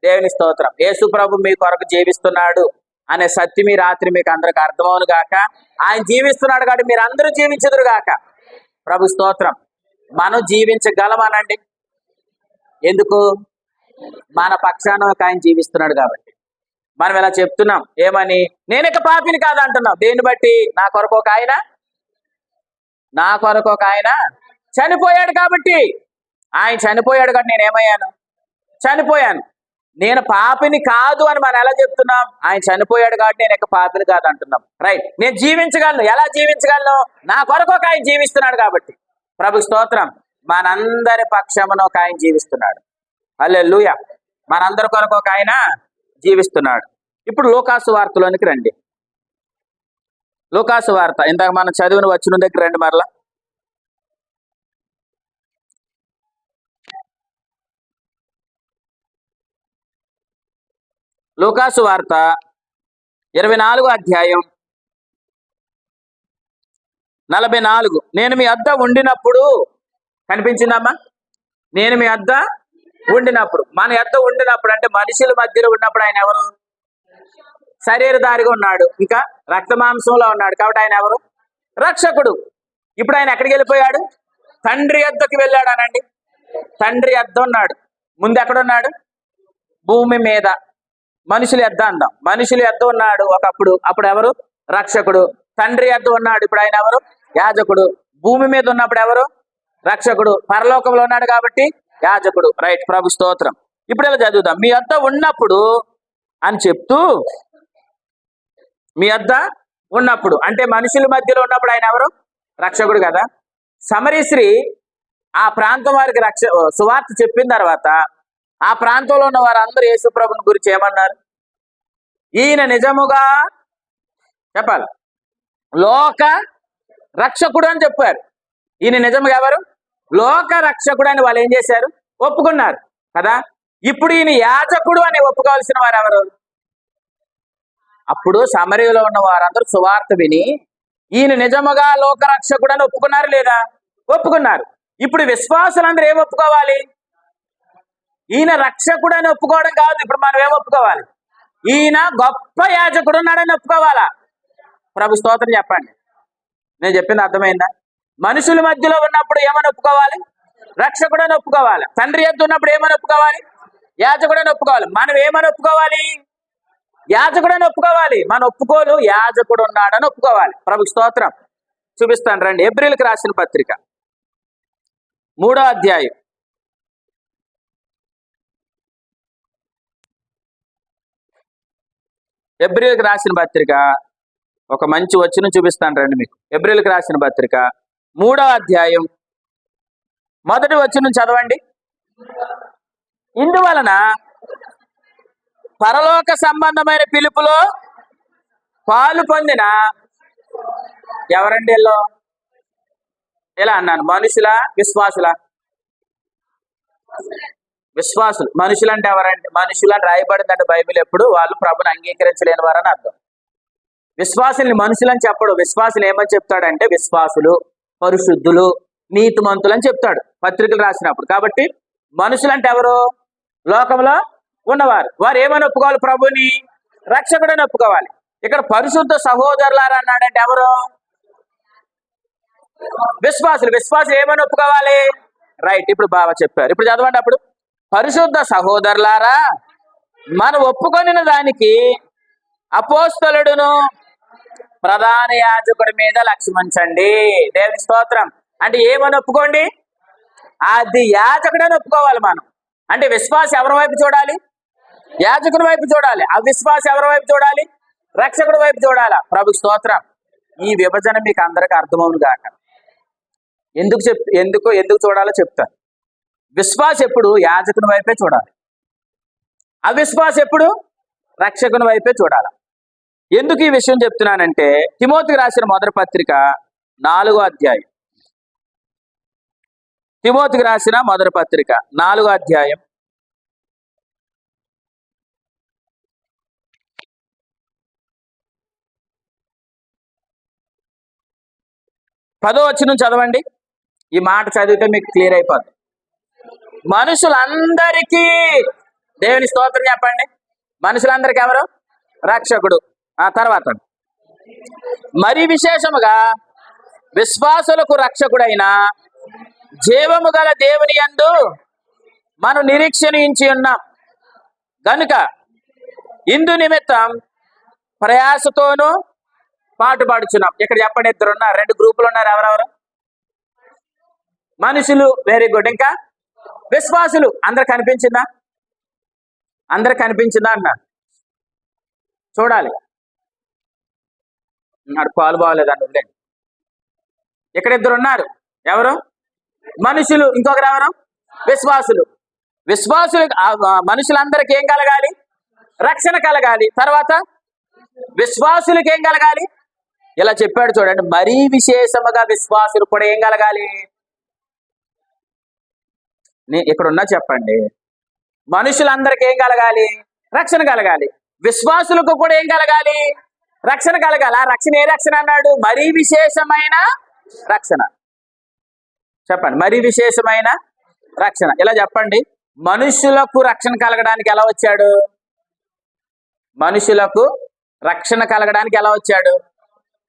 దేవుని స్తోత్రం. యేసు ప్రభు మీ కొరకు జీవిస్తున్నాడు అనే సత్యం ఈ రాత్రి మీకు అందరికి అర్థమవును గాక. ఆయన జీవిస్తున్నాడు కాబట్టి మీరు అందరూ జీవించదురు గాక. ప్రభు స్తోత్రం. మనం జీవించగలమనండి. ఎందుకు? మన పక్షాన ఒక ఆయన జీవిస్తున్నాడు కాబట్టి మనం ఇలా చెప్తున్నాం. ఏమని? నేను ఇక పాపిని కాదు అంటున్నాం. దేన్ని బట్టి? నా కొరకు ఒక ఆయన చనిపోయాడు కాబట్టి. ఆయన చనిపోయాడు కాబట్టి నేనేమయ్యాను? చనిపోయాను. నేను పాపిని కాదు అని మనం ఎలా చెప్తున్నాం? ఆయన చనిపోయాడు కాబట్టి నేను ఇక పాపిని కాదు అంటున్నాం. రైట్. నేను జీవించగలను. ఎలా జీవించగలను? నా కొరకు ఒక ఆయన జీవిస్తున్నాడు కాబట్టి. ప్రభు స్తోత్రం. మనందరి పక్షమున ఒక ఆయన జీవిస్తున్నాడు. హల్లెలూయా. మనందరి కొరకు ఒక ఆయన జీవిస్తున్నాడు. ఇప్పుడు లూకాసు వార్తలోనికి రండి. లూకాసు వార్త ఇందాక మనం చదివిన వచ్చిన దగ్గర రండి. మరలా లూకాసు వార్త 24వ అధ్యాయం 44. నేను మీ వద్ద ఉండినప్పుడు, కనిపించిందమ్మా? నేను మీ వద్ద ఉండినప్పుడు. మన వద్ద ఉండినప్పుడు అంటే మనుషుల మధ్యలో ఉన్నప్పుడు ఆయన ఎవరు? శరీరధారిగా ఉన్నాడు, ఇంకా రక్త మాంసంలో ఉన్నాడు కాబట్టి ఆయన ఎవరు? రక్షకుడు. ఇప్పుడు ఆయన ఎక్కడికి వెళ్ళిపోయాడు? తండ్రి యొద్దకు వెళ్ళాడు అనండి. తండ్రి యొద్ద ఉన్నాడు. ముందు ఎక్కడున్నాడు? భూమి మీద. మనుషుల యొద్ద అందాం. మనుషుల యొద్ద ఉన్నాడు ఒకప్పుడు. అప్పుడు ఎవరు? రక్షకుడు. తండ్రి యొద్ద ఉన్నాడు. ఇప్పుడు ఆయన ఎవరు? యాజకుడు. భూమి మీద ఉన్నప్పుడు ఎవరు? రక్షకుడు. పరలోకంలో ఉన్నాడు కాబట్టి యాజకుడు. రైట్. ప్రభు స్తోత్రం. ఇప్పుడు ఇలా చదువుదాం. మీ వద్ద ఉన్నప్పుడు అని చెప్తూ, మీ వద్ద ఉన్నప్పుడు అంటే మనుషుల మధ్యలో ఉన్నప్పుడు ఆయన ఎవరు? రక్షకుడు కదా. సమరీ స్త్రీ ఆ ప్రాంతం వారికి సువార్త చెప్పిన తర్వాత ఆ ప్రాంతంలో ఉన్న వారందరూ యేసు ప్రభుని గురించి ఏమన్నారు? ఈయన నిజముగా చెప్పాలి లోక రక్షకుడు అని చెప్పారు. ఈయన నిజముగా ఎవరు? లోక రక్షకుడు అని వాళ్ళు ఏం చేశారు? ఒప్పుకున్నారు కదా. ఇప్పుడు ఈయన యాజకుడు అని ఒప్పుకోవాల్సిన వారు ఎవరు? అప్పుడు సమరయలో ఉన్న వారందరూ సువార్త విని ఈయన నిజముగా లోక రక్షకుడు అని ఒప్పుకున్నారు లేదా? ఒప్పుకున్నారు. ఇప్పుడు విశ్వాసులందరూ ఏం ఒప్పుకోవాలి? ఈయన రక్షకుడు అని ఒప్పుకోవడం కాదు. ఇప్పుడు మనం ఏం ఒప్పుకోవాలి? ఈయన గొప్ప యాజకుడు ఉన్నాడని ఒప్పుకోవాలా? ప్రభు స్తోత్రం చెప్పండి. నేను చెప్పింది అర్థమైందా? మనుషుల మధ్యలో ఉన్నప్పుడు ఏమని ఒప్పుకోవాలి? రక్షకుడు అని ఒప్పుకోవాలి. తండ్రి యొద్ద ఉన్నప్పుడు ఏమని ఒప్పుకోవాలి? యాజకుడు అని ఒప్పుకోవాలి. మనం ఏమని ఒప్పుకోవాలి? యాజకుడు అని ఒప్పుకోవాలి. మన ఒప్పుకోలు యాజకుడు ఉన్నాడని ఒప్పుకోవాలి. ప్రభు స్తోత్రం. చూపిస్తాను రండి. హెబ్రీయులకు రాసిన పత్రిక 3వ అధ్యాయం. హెబ్రీయులకు రాసిన పత్రిక ఒక మంచి వచనం చూపిస్తాను రండి మీకు. హెబ్రీయులకు రాసిన పత్రిక 3వ అధ్యాయం 1వ వచనం చదవండి. ఇందువలన పరలోక సంబంధమైన పిలుపులో పాలు పొందిన ఎవరండి? ఇలా అన్నాను. మనుషుల విశ్వాసుల? విశ్వాసులు. మనుషులు అంటే ఎవరంటే, మనుషులు అని రాయబడిందంటే బైబిల్ ఎప్పుడు వాళ్ళు ప్రభుని అంగీకరించలేని వారని అర్థం. విశ్వాసుల్ని మనుషులని చెప్పడు. విశ్వాసులు ఏమని చెప్తాడంటే విశ్వాసులు, పరిశుద్ధులు, నీతిమంతులు అని చెప్తాడు పత్రికలు రాసినప్పుడు. కాబట్టి మనుషులు అంటే ఎవరు? లోకంలో ఉన్నవారు. వారు ఏమని ఒప్పుకోవాలి? ప్రభుని రక్షకుడని ఒప్పుకోవాలి. ఇక్కడ పరిశుద్ధ సహోదరులారా అన్నాడంటే ఎవరు? విశ్వాసులు. విశ్వాసులు ఏమని ఒప్పుకోవాలి? రైట్, ఇప్పుడు బాగా చెప్పారు. ఇప్పుడు చదవండి. అప్పుడు పరిశుద్ధ సహోదరులారా, మనం ఒప్పుకొనిన దానికి అపోస్తలుడును ప్రధాన యాజకుడి మీద లక్ష్యముంచండి. దేవుని స్తోత్రం. అంటే ఏమని ఒప్పుకోండి? అది యాజకుడని ఒప్పుకోవాలి మనం. అంటే విశ్వాసం ఎవరి వైపు చూడాలి? యాజకుడి వైపు చూడాలి. అవిశ్వాసం ఎవరి వైపు చూడాలి? రక్షకుడి వైపు చూడాలా? ప్రభు స్తోత్రం. ఈ విభజన మీకు అందరికి అర్థమవును గాక. ఎందుకు చూడాలో చెప్తాను. విశ్వాసం ఎప్పుడు యాజకుని వైపే చూడాలి, అవిశ్వాసం ఎప్పుడు రక్షకుని వైపే చూడాలి. ఎందుకు ఈ విషయం చెప్తున్నానంటే తిమోతికి రాసిన మొదటి పత్రిక 4వ అధ్యాయం. తిమోతికి రాసిన మొదటి పత్రిక 4వ అధ్యాయం 10వ వచనం చదవండి. ఈ మాట చదివితే మీకు క్లియర్ అయిపోద్ది. మనుషులందరికీ, దేవుని స్తోత్రం చెప్పండి. మనుషులందరికీ ఎవరు? రక్షకుడు. ఆ తర్వాత మరి విశేషముగా విశ్వాసులకు రక్షకుడైన జీవము గల దేవుని యందు మనం నిరీక్షణించి ఉన్నాం గనుక ఇందు నిమిత్తం ప్రయాసతోనూ పాటుపడుచున్నాం. ఇక్కడ చెప్పండి, ఇద్దరు ఉన్నారు, 2 గ్రూపులు ఉన్నారు. ఎవరెవరు? మనుషులు, వెరీ గుడ్. ఇంకా విశ్వాసులు. అందరు కనిపించిందా? అందరు కనిపించిందా అన్నారు. చూడాలి. నాడు పాలు బాగోలేదండి, ఉండండి. ఇక్కడ 2 ఉన్నారు. ఎవరు? మనుషులు. ఇంకొకరు ఎవరు? విశ్వాసులు. విశ్వాసులు. మనుషులందరికీ ఏం కలగాలి? రక్షణ కలగాలి. తర్వాత విశ్వాసులకు ఏం కలగాలి? ఇలా చెప్పాడు చూడండి. మరీ విశేషముగా విశ్వాసులు కూడా ఏం కలగాలి? ఇక్కడున్నా చెప్పండి. మనుషులందరికీ ఏం కలగాలి? రక్షణ కలగాలి. విశ్వాసులకు కూడా ఏం కలగాలి? రక్షణ కలగాలి. ఆ రక్షణ ఏ రక్షణ అన్నాడు? మరీ విశేషమైన రక్షణ. చెప్పండి, మరీ విశేషమైన రక్షణ. ఇలా చెప్పండి. మనుషులకు రక్షణ కలగడానికి ఎలా వచ్చాడు? మనుషులకు రక్షణ కలగడానికి ఎలా వచ్చాడు?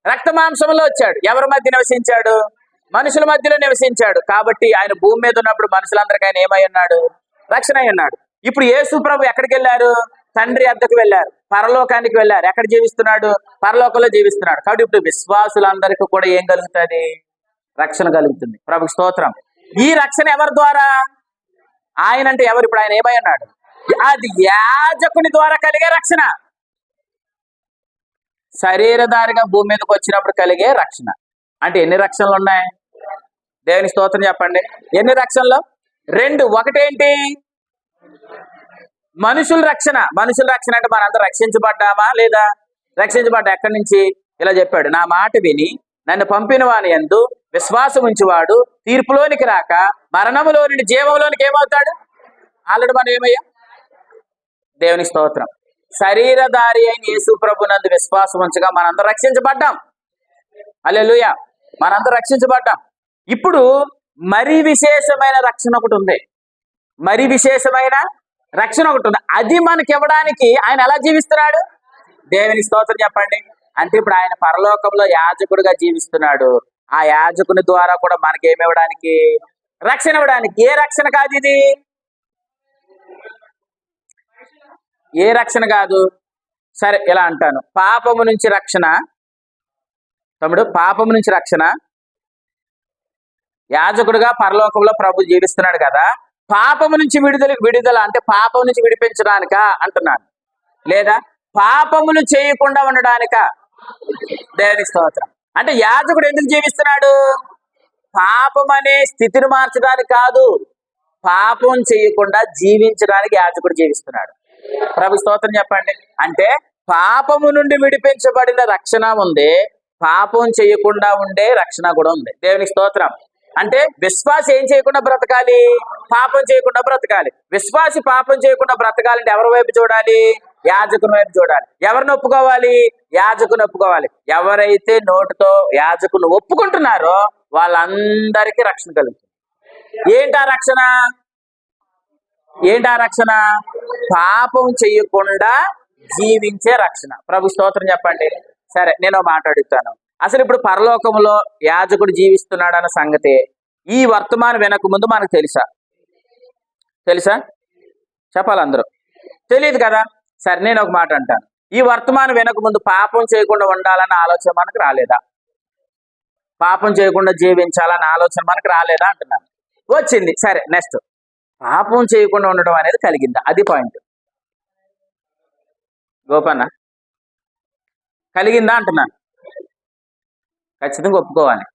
రక్త మాంసంలో వచ్చాడు. ఎవరి మధ్య నివసించాడు? మనుషుల మధ్యలో నివసించాడు. కాబట్టి ఆయన భూమి మీద ఉన్నప్పుడు మనుషులందరికీ ఆయన ఏమై ఉన్నాడు? రక్షణ అయి ఉన్నాడు. ఇప్పుడు యేసు ప్రభు ఎక్కడికి వెళ్ళారు? తండ్రి వద్దకు వెళ్ళారు, పరలోకానికి వెళ్ళారు. ఎక్కడ జీవిస్తున్నాడు? పరలోకంలో జీవిస్తున్నాడు. కాబట్టి ఇప్పుడు విశ్వాసులందరికీ కూడా ఏం కలుగుతుంది? రక్షణ కలుగుతుంది. ప్రభు స్తోత్రం. ఈ రక్షణ ఎవరి ద్వారా? ఆయన అంటే ఎవరు? ఇప్పుడు ఆయన ఏమై ఉన్నాడు? అది యాజకుని ద్వారా కలిగే రక్షణ. శరీరధారిగా భూమి మీదకి వచ్చినప్పుడు కలిగే రక్షణ. అంటే ఎన్ని రక్షణలు ఉన్నాయి? దేవుని స్తోత్రం చెప్పండి. ఎన్ని రక్షణలు? 2. ఒకటేంటి? మనుషుల రక్షణ. మనుషుల రక్షణ అంటే మనందరూ రక్షించబడ్డామా లేదా? రక్షించబడ్డా. ఎక్కడి నుంచి? ఇలా చెప్పాడు, నా మాట విని నన్ను పంపిన వాని యందు విశ్వాసం ఉంచువాడు తీర్పులోనికి రాక మరణములో నుండి జీవంలోనికి ఏమవుతాడు? ఆల్రెడీ మనం ఏమయ్యాం? దేవుని స్తోత్రం. శరీరధారి అయిన యేసు ప్రభునందు విశ్వాసం ఉంచగా మనందరూ రక్షించబడ్డాం. హల్లెలూయా. మనందరూ రక్షించబడ్డాం. ఇప్పుడు మరి విశేషమైన రక్షణ ఒకటి ఉంది. మరి విశేషమైన రక్షణ ఒకటి ఉంది. అది మనకి ఇవ్వడానికి ఆయన ఎలా జీవిస్తున్నాడు? దేవుని స్తోత్రం చెప్పండి. అంటే ఇప్పుడు ఆయన పరలోకంలో యాజకుడిగా జీవిస్తున్నాడు. ఆ యాజకుని ద్వారా కూడా మనకి ఏమి ఇవ్వడానికి? రక్షణ ఇవ్వడానికి. ఏ రక్షణ కాదు ఇది? ఏ రక్షణ కాదు? సరే, ఇలా అంటాను. పాపము నుంచి రక్షణ. తమ్ముడు, పాపము నుంచి రక్షణ. యాజకుడిగా పరలోకంలో ప్రభు జీవిస్తున్నాడు కదా. పాపము నుంచి విడుదల అంటే పాపం నుంచి విడిపించడానిక అంటున్నాను, లేదా పాపములు చేయకుండా ఉండడానిక? దేవుని స్తోత్రం. అంటే యాజకుడు ఎందుకు జీవిస్తున్నాడు? పాపం అనే స్థితిని మార్చడానికి కాదు, పాపం చేయకుండా జీవించడానికి యాజకుడు జీవిస్తున్నాడు. ప్రభు స్తోత్రం చెప్పండి. అంటే పాపము నుండి విడిపించబడిన రక్షణ ఉంది, పాపం చేయకుండా ఉండే రక్షణ కూడా ఉంది. దేవుని స్తోత్రం. అంటే విశ్వాసి ఏం చేయకుండా బ్రతకాలి? పాపం చేయకుండా బ్రతకాలి. విశ్వాసి పాపం చేయకుండా బ్రతకాలంటే ఎవరి వైపు చూడాలి? యాజకుని వైపు చూడాలి. ఎవరిని ఒప్పుకోవాలి? యాజకుని ఒప్పుకోవాలి. ఎవరైతే నోటితో యాజకుని ఒప్పుకుంటున్నారో వాళ్ళందరికీ రక్షణ కలుగుతుంది. ఏంటా రక్షణ? ఏంటా రక్షణ? పాపం చెయ్యకుండా జీవించే రక్షణ. ప్రభు స్తోత్రం చెప్పండి. సరే, నేను మాట అడుగుతాను. అసలు ఇప్పుడు పరలోకంలో యాజకుడు జీవిస్తున్నాడు అన్న సంగతి ఈ వర్తమానం వెనక ముందు మనకు తెలుసా? చెప్పాలి అందరూ. తెలియదు కదా. సరే, నేను ఒక మాట అంటాను. ఈ వర్తమానం వెనక ముందు పాపం చేయకుండా ఉండాలన్న ఆలోచన మనకు రాలేదా? పాపం చేయకుండా జీవించాలన్న ఆలోచన మనకు రాలేదా అంటున్నాను. వచ్చింది. సరే, నెక్స్ట్, పాపం చేయకుండా ఉండడం అనేది కలిగిందా? అది పాయింట్. గోపన్న, కలిగిందా అంటున్నాను. ఖచ్చితంగా ఒప్పుకోవాలి.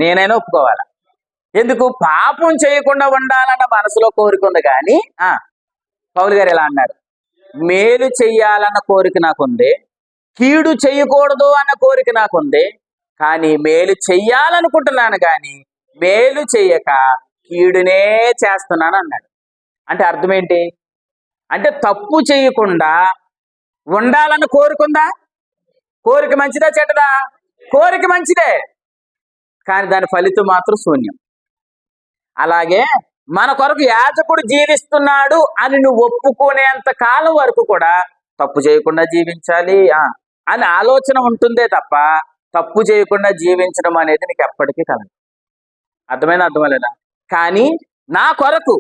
నేనైనా ఒప్పుకోవాలి. ఎందుకు? పాపం చేయకుండా ఉండాలన్న మనసులో కోరిక ఉంది. కానీ పౌలు గారు ఎలా అన్నారు? మేలు చెయ్యాలన్న కోరిక నాకుంది, కీడు చెయ్యకూడదు అన్న కోరిక నాకుంది. కానీ మేలు చెయ్యాలనుకుంటున్నాను, కానీ మేలు చెయ్యక కీడునే చేస్తున్నాను అన్నాడు. అంటే అర్థం ఏంటి? అంటే తప్పు చేయకుండా ఉండాలన్న కోరిక ఉందా? కోరిక మంచిదా చెడ్డదా? కోరిక మంచిదే, కానీ దాని ఫలితం మాత్రం శూన్యం. అలాగే మన కొరకు యాజకుడు జీవిస్తున్నాడు అని నువ్వు ఒప్పుకునేంత కాలం వరకు కూడా తప్పు చేయకుండా జీవించాలి అని ఆలోచన ఉంటుందే తప్ప తప్పు చేయకుండా జీవించడం అనేది నీకు ఎప్పటికీ కలదు. అర్థమలేదా? కానీ నా కొరకు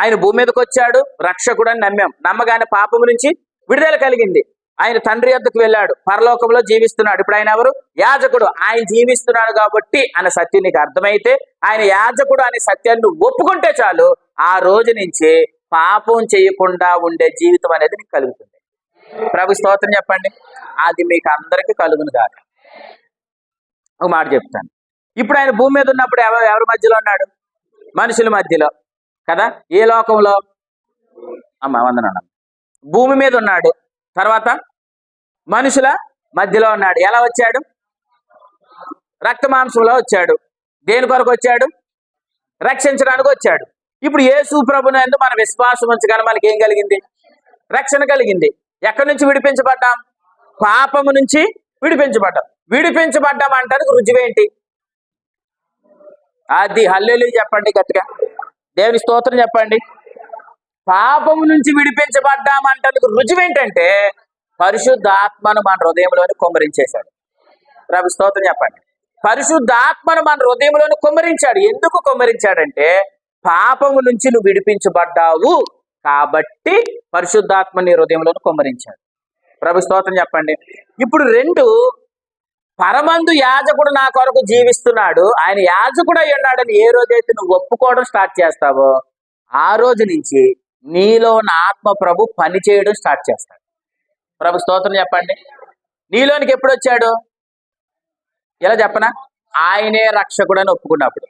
ఆయన భూమి మీదకి వచ్చాడు, రక్షకుడు అని నమ్మాం. నమ్మగానే పాపం నుంచి విడుదల కలిగింది. ఆయన తండ్రి యొద్దకు వెళ్ళాడు, పరలోకంలో జీవిస్తున్నాడు. ఇప్పుడు ఆయన ఎవరు? యాజకుడు. ఆయన జీవిస్తున్నాడు కాబట్టి అనే సత్యం నీకు అర్థమైతే, ఆయన యాజకుడు అనే సత్యాన్ని నువ్వు ఒప్పుకుంటే చాలు, ఆ రోజు నుంచి పాపం చేయకుండా ఉండే జీవితం అనేది నీకు కలుగుతుంది. ప్రభు స్తోత్రం చెప్పండి. అది మీకు అందరికీ కలుగును కాక. ఒక మాట చెప్తాను. ఇప్పుడు ఆయన భూమి మీద ఉన్నప్పుడు ఎవరి మధ్యలో ఉన్నాడు? మనుషుల మధ్యలో కదా. ఏ లోకంలో? వందనాలు. భూమి మీద ఉన్నాడు. తర్వాత మనుషుల మధ్యలో ఉన్నాడు. ఎలా వచ్చాడు? రక్త మాంసంలో వచ్చాడు. దేని కొరకు వచ్చాడు? రక్షించడానికి వచ్చాడు. ఇప్పుడు యేసు ప్రభునందు మన విశ్వాసం ఉంచగానే మనకి ఏం కలిగింది? రక్షణ కలిగింది. ఎక్కడి నుంచి విడిపించబడ్డాం? పాపము నుంచి విడిపించబడ్డాం. విడిపించబడ్డాం అంటానికి రుజువేంటి? అది హల్లెలూయా చెప్పండి గట్టిగా. దేవుని స్తోత్రం చెప్పండి. పాపము నుంచి విడిపించబడ్డామంటానికి రుజువేంటంటే పరిశుద్ధాత్మను మన హృదయంలోని కుమ్మరించేశాడు. ప్రభు స్తోత్రం చెప్పండి. పరిశుద్ధాత్మను మన హృదయంలోని కుమ్మరించాడు. ఎందుకు కుమ్మరించాడంటే పాపము నుంచి నువ్వు విడిపించబడ్డావు కాబట్టి పరిశుద్ధాత్మ నీ హృదయంలోని కుమ్మరించాడు. ప్రభు స్తోత్రం చెప్పండి. ఇప్పుడు రెండు, పరమందు యాజకుడు నా కొరకు జీవిస్తున్నాడు, ఆయన యాజకుడు అయి ఉన్నాడని ఏ రోజైతే నువ్వు ఒప్పుకోవడం స్టార్ట్ చేస్తావో ఆ రోజు నుంచి నీలో నా ఆత్మ ప్రభు పని చేయడం స్టార్ట్ చేస్తాడు. ప్రభు స్తోత్రం చెప్పండి. నీలోనికి ఎప్పుడు వచ్చాడు? ఎలా చెప్పనా? ఆయనే రక్షకుడు అని ఒప్పుకున్నప్పుడు.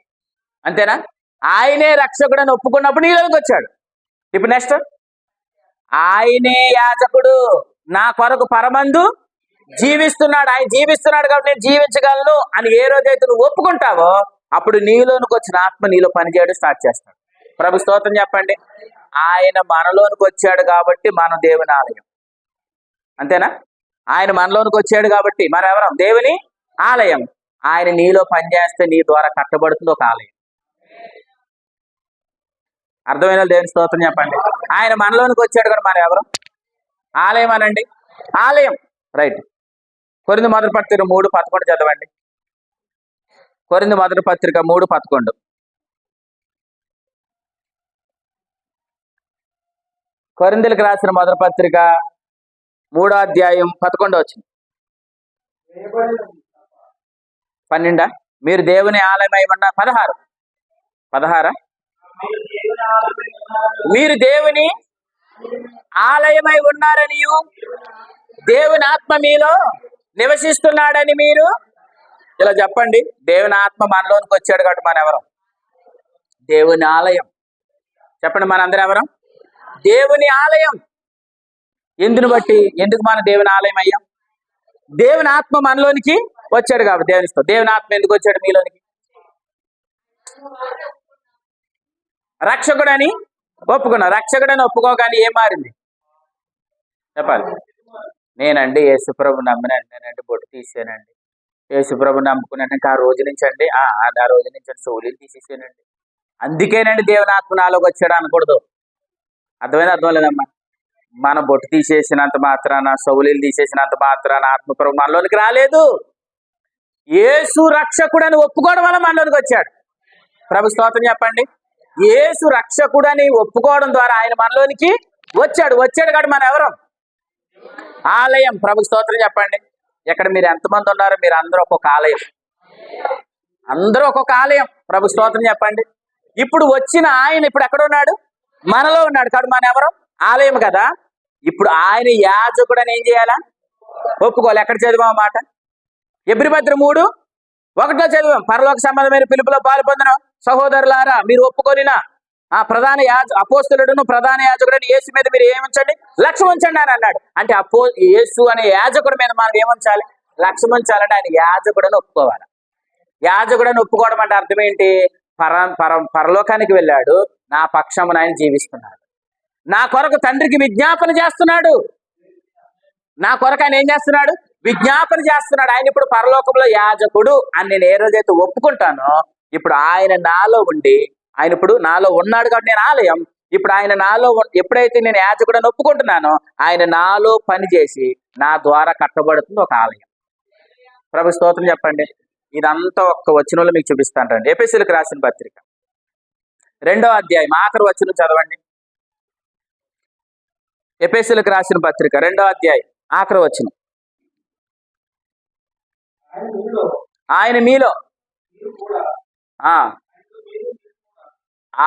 అంతేనా? ఆయనే రక్షకుడు అని ఒప్పుకున్నప్పుడు నీలోనికి వచ్చాడు. ఇప్పుడు నెక్స్ట్, ఆయనే యాజకుడు నా కొరకు పరమందు జీవిస్తున్నాడు, ఆయన జీవిస్తున్నాడు కాబట్టి నేను జీవించగలను అని ఏ రోజైతే నువ్వు ఒప్పుకుంటావో అప్పుడు నీలోనికి వచ్చిన ఆత్మ నీలో పనిచేయడం స్టార్ట్ చేస్తాడు. ప్రభు స్తోత్రం చెప్పండి. ఆయన మనలోనికి వచ్చాడు కాబట్టి మనం దేవుని ఆలయం. అంతేనా? ఆయన మనలోనికి వచ్చాడు కాబట్టి మనం ఎవరం? దేవుని ఆలయం. ఆయన నీలో పనిచేస్తే నీ ద్వారా కట్టబడుతుంది ఒక ఆలయం. అర్థమైన దేవుని స్తోత్రం చెప్పండి. ఆయన మనలోనికి వచ్చాడు కూడా మనం ఎవరు? ఆలయం అనండి. ఆలయం. రైట్. కొరింథీ మొదటి పత్రిక 3:11 చదవండి. కొరింథీ మొదటి పత్రిక 3:11. కొరింథీలకు రాసిన మొదటి పత్రిక 3వ అధ్యాయం 11 వచ్చింది. 12 మీరు దేవుని ఆలయమై ఉన్న 16 మీరు దేవుని ఆలయమై ఉన్నారనియు దేవుని ఆత్మ మీలో నివసిస్తున్నాడని మీరు ఇలా చెప్పండి. దేవుని ఆత్మ మనలోనికి వచ్చాడు కాబట్టి మనం ఎవరం? దేవుని ఆలయం. చెప్పండి, మనందరం ఎవరం? దేవుని ఆలయం. ఎందుని బట్టి? ఎందుకు మన దేవుని ఆలయం అయ్యాం? దేవుని ఆత్మ మనలోనికి వచ్చాడు కాబట్టి. దేవుని ఆత్మ ఎందుకు వచ్చాడు మీలోనికి? రక్షకుడని ఒప్పుకున్నా. రక్షకుడని ఒప్పుకోగానే ఏం మారింది చెప్పాలి. నేనండి యేసుప్రభు నమ్మినండి, నేనండి బొట్టు తీసానండి, యేసుప్రభు నమ్ముకున్నాను, ఇంకా ఆ రోజు నుంచి అండి ఆ రోజు నుంచి సోలీలు తీసేసానండి, అందుకేనండి దేవుని ఆత్మ నాలోకి వచ్చాడు అనకూడదు. అర్థం లేదమ్మా. మన బొట్టు తీసేసినంత మాత్రాన, సౌలీలు తీసేసినంత మాత్రాన ఆత్మప్రభు మనలోనికి రాలేదు. యేసు రక్షకుడని ఒప్పుకోవడం వల్ల మనలోనికి వచ్చాడు. ప్రభు స్తోత్రం చెప్పండి. యేసు రక్షకుడని ఒప్పుకోవడం ద్వారా ఆయన మనలోనికి వచ్చాడు. కాబట్టి మనం ఎవరం? ఆలయం. ప్రభు స్తోత్రం చెప్పండి. ఇక్కడ మీరు ఎంతమంది ఉన్నారో మీరు అందరూ ఒక్కొక్క ఆలయం, అందరూ ఒక్కొక్క ఆలయం. ప్రభు స్తోత్రం చెప్పండి. ఇప్పుడు వచ్చిన ఆయన ఇప్పుడు ఎక్కడ ఉన్నాడు? మనలో ఉన్నాడు. కాబట్టి మనం ఎవరం? ఆలయం కదా. ఇప్పుడు ఆయన యాజకుడని ఏం చేయాలా? ఒప్పుకోవాలి. ఎక్కడ చదివాం మాట? ఎబ్రిపత్రి 3:1 చదివాం. పరలోక సంబంధమైన పిలుపులో పాలు పొందిన సహోదరులారా, మీరు ఒప్పుకొనినా ఆ ప్రధాన అపోస్తలుడును ప్రధాన యాజకుడని యేసు మీద మీరు ఏముంచండి? లక్ష్యం ఉంచండి అని అన్నాడు. అంటే యేసు అనే యాజకుడి మీద మనం ఏముంచాలి? లక్ష్యం ఉంచాలంటే ఆయన యాజకుడని ఒప్పుకోవాలి. యాజకుడని ఒప్పుకోవడం అంటే అర్థం ఏంటి? పరలోకానికి వెళ్ళాడు, నా పక్షమున ఆయన జీవిస్తున్నాడు, నా కొరకు తండ్రికి విజ్ఞాపన చేస్తున్నాడు. నా కొరకు ఆయన ఏం చేస్తున్నాడు? విజ్ఞాపన చేస్తున్నాడు. ఆయన ఇప్పుడు పరలోకంలో యాజకుడు అని నేను ఏ రోజైతే ఒప్పుకుంటానో, ఇప్పుడు ఆయన నాలో ఉండి, ఆయన ఇప్పుడు నాలో ఉన్నాడు కాబట్టి నేను ఆలయం. ఇప్పుడు ఆయన నాలో ఎప్పుడైతే నేను యాజకుడు అని ఒప్పుకుంటున్నానో, ఆయన నాలో పనిచేసి నా ద్వారా కట్టబడుతుంది ఒక ఆలయం. ప్రభు స్తోత్రం చెప్పండి. ఇదంతా ఒక్క వచనంలో మీకు చూపిస్తాను రండి. ఎఫెసీయులకు రాసిన పత్రిక 2వ అధ్యాయం ఆఖరి వచనం చదవండి. ఎఫెసీయులకు రాసిన పత్రిక 2వ అధ్యాయం ఆఖరి వచనం. ఆయన మీలో,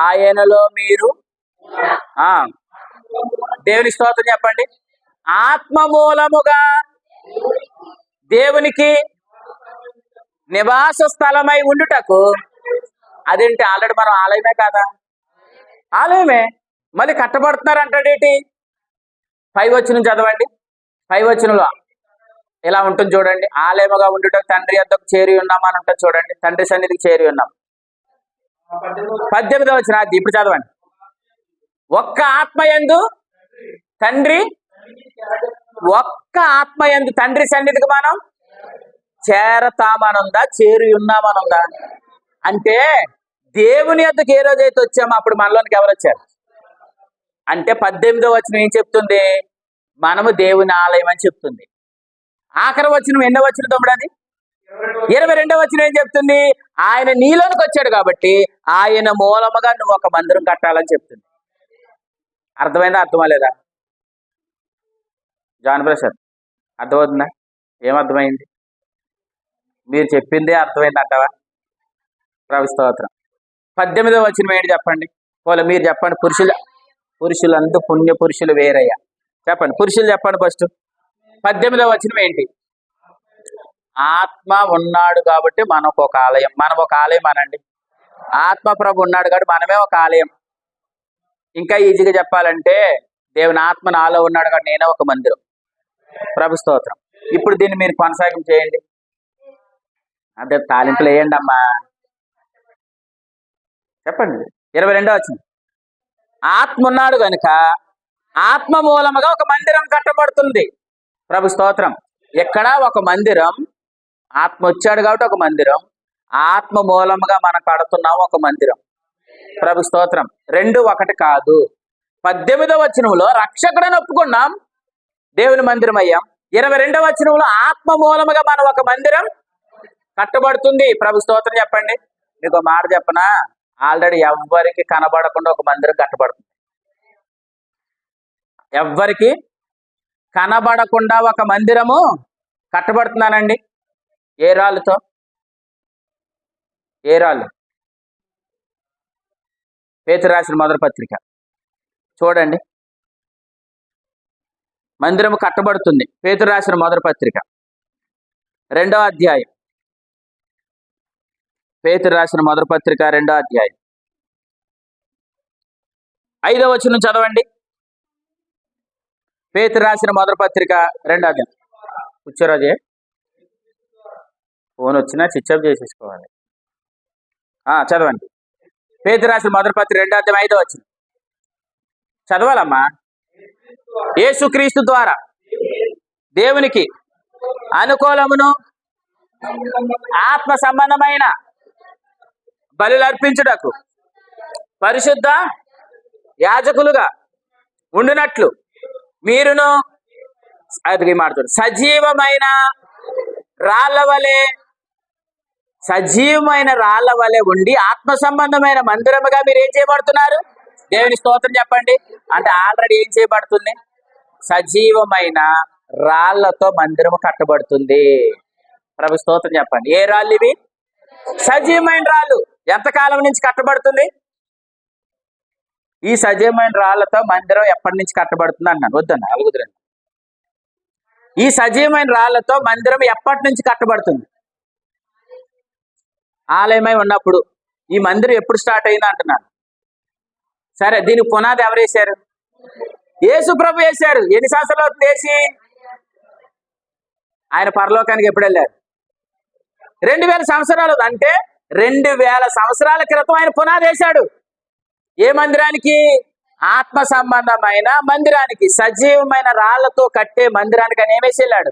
ఆయనలో మీరు, దేవుని స్తోత్రం చెప్పండి, ఆత్మ మూలముగా దేవునికి నివాస స్థలమై ఉండుటకు. అదేంటి? ఆల్రెడీ మనం ఆలయమే కాదా? ఆలయమే. మళ్ళీ కట్టబడుతున్నారు అంటాడేంటి? 5వ వచనం చదవండి. 5వ వచనంలో ఇలా ఉంటుంది చూడండి. ఆలయముగా ఉండుటకు తండ్రి యొద్దకు చేరి ఉన్నాం అని ఉంటుంది చూడండి. తండ్రి సన్నిధికి చేరి ఉన్నాం. 18వ వచనం అది ఇప్పుడు చదవండి. ఒక్క ఆత్మయందు తండ్రి, ఒక్క ఆత్మయందు తండ్రి సన్నిధికి మనం చేరతామనుందా? చేరి ఉన్నామనుందా? అంటే దేవుని యొద్దకు ఏ రోజైతే వచ్చామో అప్పుడు మనలోనికి ఎవరు వచ్చారు? అంటే 18వ వచనం ఏం చెప్తుంది? మనము దేవుని ఆలయం అని చెప్తుంది. ఆఖరి వచనం ఎన్నో వచనం తమ్ముడది? 22వ వచనం ఏం చెప్తుంది? ఆయన నీలోనికి వచ్చాడు కాబట్టి ఆయన మూలముగా నువ్వు ఒక మందిరం కట్టాలని చెప్తుంది. అర్థమైందా? అర్థమా లేదా? జాన్ ప్రసాద్ అర్థమవుతుందా? ఏమర్థమైంది? మీరు చెప్పిందే అర్థమైంది అంటావా? ప్రభు స్తోత్రం. 18వ వచనం ఏంటి చెప్పండి? పోలే మీరు చెప్పండి. పురుషులందు పుణ్య పురుషులు వేరయ్యా. చెప్పండి, పురుషులు చెప్పండి ఫస్ట్. 18వ వచనం ఏంటి? ఆత్మ ఉన్నాడు కాబట్టి మనకు ఒక ఆలయం. మనం ఒక ఆలయం అనండి. ఆత్మ ప్రభు ఉన్నాడు కాబట్టి మనమే ఒక ఆలయం. ఇంకా ఈజీగా చెప్పాలంటే దేవుని ఆత్మ నాలో ఉన్నాడు కాబట్టి నేనే ఒక మందిరం. ప్రభు స్తోత్రం. ఇప్పుడు దీన్ని మీరు కొనసాగింపు చేయండి. అంటే తాలింపులు వేయండి అమ్మా. చెప్పండి. 22వ వచనం. ఆత్మ ఉన్నాడు కనుక ఆత్మ మూలముగా ఒక మందిరం కట్టబడుతుంది. ప్రభు స్తోత్రం. ఎక్కడ ఒక మందిరం? ఆత్మ వచ్చాడు కాబట్టి ఒక మందిరం, ఆత్మ మూలముగా మనం కడుతున్నాం ఒక మందిరం. ప్రభు స్తోత్రం. 2 ఒకటి కాదు. 18వ వచనంలో రక్షకుడని ఒప్పుకున్నాం, దేవుని మందిరం అయ్యాం. 22వ వచనంలో ఆత్మ మూలముగా మనం ఒక మందిరం కట్టబడుతుంది. ప్రభు స్తోత్రం చెప్పండి. మీకు మాట చెప్పనా? ఆల్రెడీ ఎవ్వరికి కనబడకుండా ఒక మందిరం కట్టబడుతుంది. ఎవ్వరికి కనబడకుండా ఒక మందిరము కట్టబడుతున్నానండి. ఏ రాళ్ళతో? ఏ రాళ్ళు? పేతురు రాసిన మొదటి పత్రిక చూడండి. మందిరము కట్టబడుతుంది. పేతురు రాసిన మొదటి పత్రిక 2వ అధ్యాయం. పేతురు రాసిన మొదటి పత్రిక 2వ అధ్యాయం 5వ వచనం చదవండి. పేతురు రాసిన మొదటి పత్రిక 2వ అధ్యాయం. కూర్చోరాజే, ఫోన్ వచ్చినా స్విచ్ ఆఫ్ చేసేసుకోవాలి. చదవండి. పేతురు రాసిన మొదటి పత్రిక 2:5 చదవాలమ్మా. యేసుక్రీస్తు ద్వారా దేవునికి అనుకూలమును ఆత్మ సంబంధమైన బలులు అర్పించుటకు పరిశుద్ధ యాజకులుగా ఉండునట్లు మీరును అది మాట్లాడు సజీవమైన రాళ్ల వలె ఉండి ఆత్మ సంబంధమైన మందిరముగా మీరు ఏం చేయబడుతున్నారు? దేవుని స్తోత్రం చెప్పండి. అంటే ఆల్రెడీ ఏం చేయబడుతుంది? సజీవమైన రాళ్లతో మందిరము కట్టబడుతుంది. ప్రభు స్తోత్రం చెప్పండి. ఏ రాళ్ళు ఇవి? సజీవమైన రాళ్ళు. ఎంతకాలం నుంచి కట్టబడుతుంది? ఈ సజీవమైన రాళ్లతో మందిరం ఎప్పటి నుంచి కట్టబడుతుంది అన్నాను. వద్దన్నా అలుగుదురండి. ఈ సజీవమైన రాళ్లతో మందిరం ఎప్పటి నుంచి కట్టబడుతుంది? ఆలయమై ఉన్నప్పుడు. ఈ మందిరం ఎప్పుడు స్టార్ట్ అయింది అంటున్నాను. సరే, దీనికి పునాది ఎవరు వేశారు? యేసు ప్రభు వేశారు. ఎన్ని సంవత్సరాలు వేసి? ఆయన పరలోకానికి ఎప్పుడు వెళ్ళారు? 2000 సంవత్సరాలు. అంటే 2000 సంవత్సరాల క్రితం ఆయన పునాది వేశాడు. ఏ మందిరానికి? ఆత్మ సంబంధమైన మందిరానికి, సజీవమైన రాళ్లతో కట్టే మందిరానికి ఆయన ఏమేసి వెళ్ళాడు?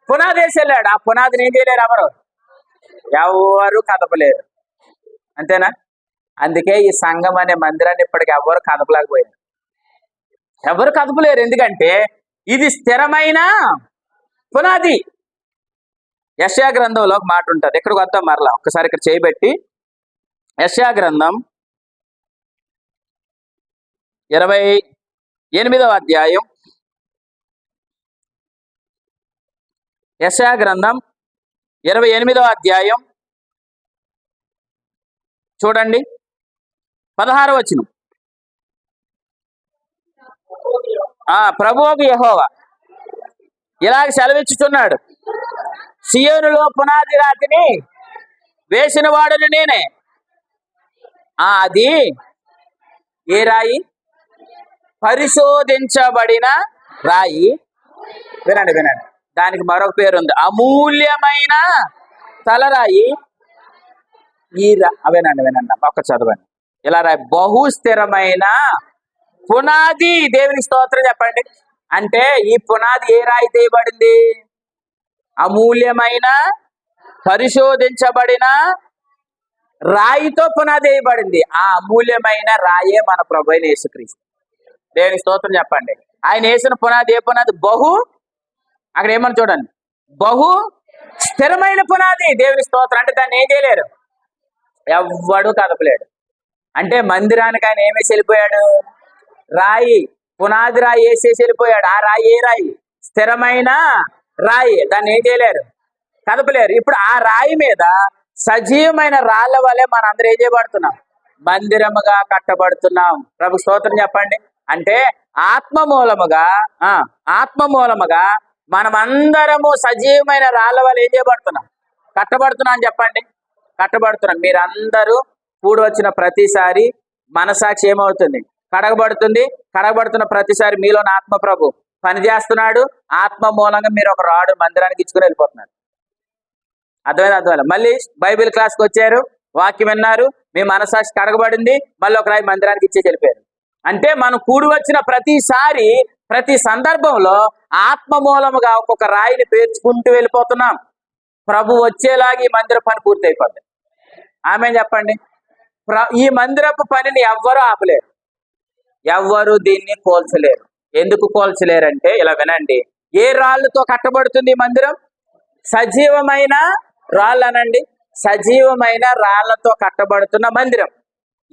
పునాది వేసి వెళ్ళాడు. ఆ పునాదిని ఏం చేయలేరు ఎవరు కదపలేరు. అంతేనా? అందుకే ఈ సంఘం అనే మందిరాన్ని ఇప్పటికి ఎవరు కదపలేకపోయారు. ఎవరు కదపలేరు. ఎందుకంటే ఇది స్థిరమైన పునాది. యెషయా గ్రంథంలో ఒక మాట ఉంటుంది. ఇక్కడికి వద్దాం మరలా ఒక్కసారి. ఇక్కడ చేయబెట్టి యెషయా గ్రంథం 28వ అధ్యాయం. యెషయా గ్రంథం 28వ అధ్యాయం చూడండి, 16వ వచనం. ప్రభువుకు యెహోవా ఇలాగ సెలవిచ్చుచున్నాడు, సియోనులో పునాది రాతిని వేసిన వాడును నేనే. అది ఏ రాయి? పరిశోధించబడిన రాయి. వినండి. దానికి మరొక పేరు ఉంది, అమూల్యమైన తలరాయి. వినండి ఒక్క చదవండి. ఇలా రాయి, బహు స్థిరమైన పునాది. దేవుని స్తోత్రం చెప్పండి. అంటే ఈ పునాది ఏ రాయి తీయబడింది? అమూల్యమైన పరిశోధించబడిన రాయితో పునాది వేయబడింది. ఆ అమూల్యమైన రాయే మన ప్రభువైన యేసుక్రీస్తు. దేవుని స్తోత్రం చెప్పండి. ఆయన వేసిన పునాది ఏ పునాది? అక్కడ ఏమని చూడండి, బహు స్థిరమైన పునాది. దేవుని స్తోత్రం. అంటే దాన్ని ఏం చేయలేరు, ఎవ్వడు కదపలేడు. అంటే మందిరానికి ఆయన ఏమేసి వెళ్ళిపోయాడు? రాయి, పునాది రాయి వేసేసి వెళ్ళిపోయాడు. ఆ రాయి ఏ రాయి? స్థిరమైన రాయి. దాన్ని ఏం చేయలేరు, కదపలేరు. ఇప్పుడు ఆ రాయి మీద సజీవమైన రాళ్ల వలె మన అందరూ ఏం చేయబడుతున్నాం? మందిరముగా కట్టబడుతున్నాం. ప్రభు స్తోత్రం చెప్పండి. అంటే ఆత్మ మూలముగా మనమందరము సజీవమైన రాళ్ల వల్ల ఏం చేయబడుతున్నాం? కట్టబడుతున్నాం అని చెప్పండి. కట్టబడుతున్నాం. మీరందరూ కూడి వచ్చిన ప్రతిసారి మనసాక్షి ఏమవుతుంది? కడగబడుతుంది. కడగబడుతున్న ప్రతిసారి మీలోని ఆత్మ ప్రభు పనిచేస్తున్నాడు. ఆత్మ మూలంగా మీరు ఒక రాడు మందిరానికి ఇచ్చుకుని వెళ్ళిపోతున్నారు. అర్థమైనా? మళ్ళీ బైబిల్ క్లాస్కి వచ్చారు, వాక్యం విన్నారు, మీ మనసాక్షి కడగబడింది, మళ్ళీ ఒక రాయి మందిరానికి ఇచ్చేసి వెళ్ళిపోయారు. అంటే మనం కూడి వచ్చిన ప్రతిసారి, ప్రతి సందర్భంలో ఆత్మ మూలముగా ఒక్కొక్క రాయిని పేర్చుకుంటూ వెళ్ళిపోతున్నాం. ప్రభు వచ్చేలాగా ఈ మందిర పని పూర్తి అయిపోద్ది. ఆమె చెప్పండి. ఈ మందిరపు పనిని ఎవ్వరూ ఆపలేరు, ఎవ్వరు దీన్ని కోల్చలేరు. ఎందుకు కోల్చలేరంటే ఇలా వినండి. ఏ రాళ్ళతో కట్టబడుతుంది ఈ మందిరం? సజీవమైన రాళ్ళు అనండి. సజీవమైన రాళ్లతో కట్టబడుతున్న మందిరం.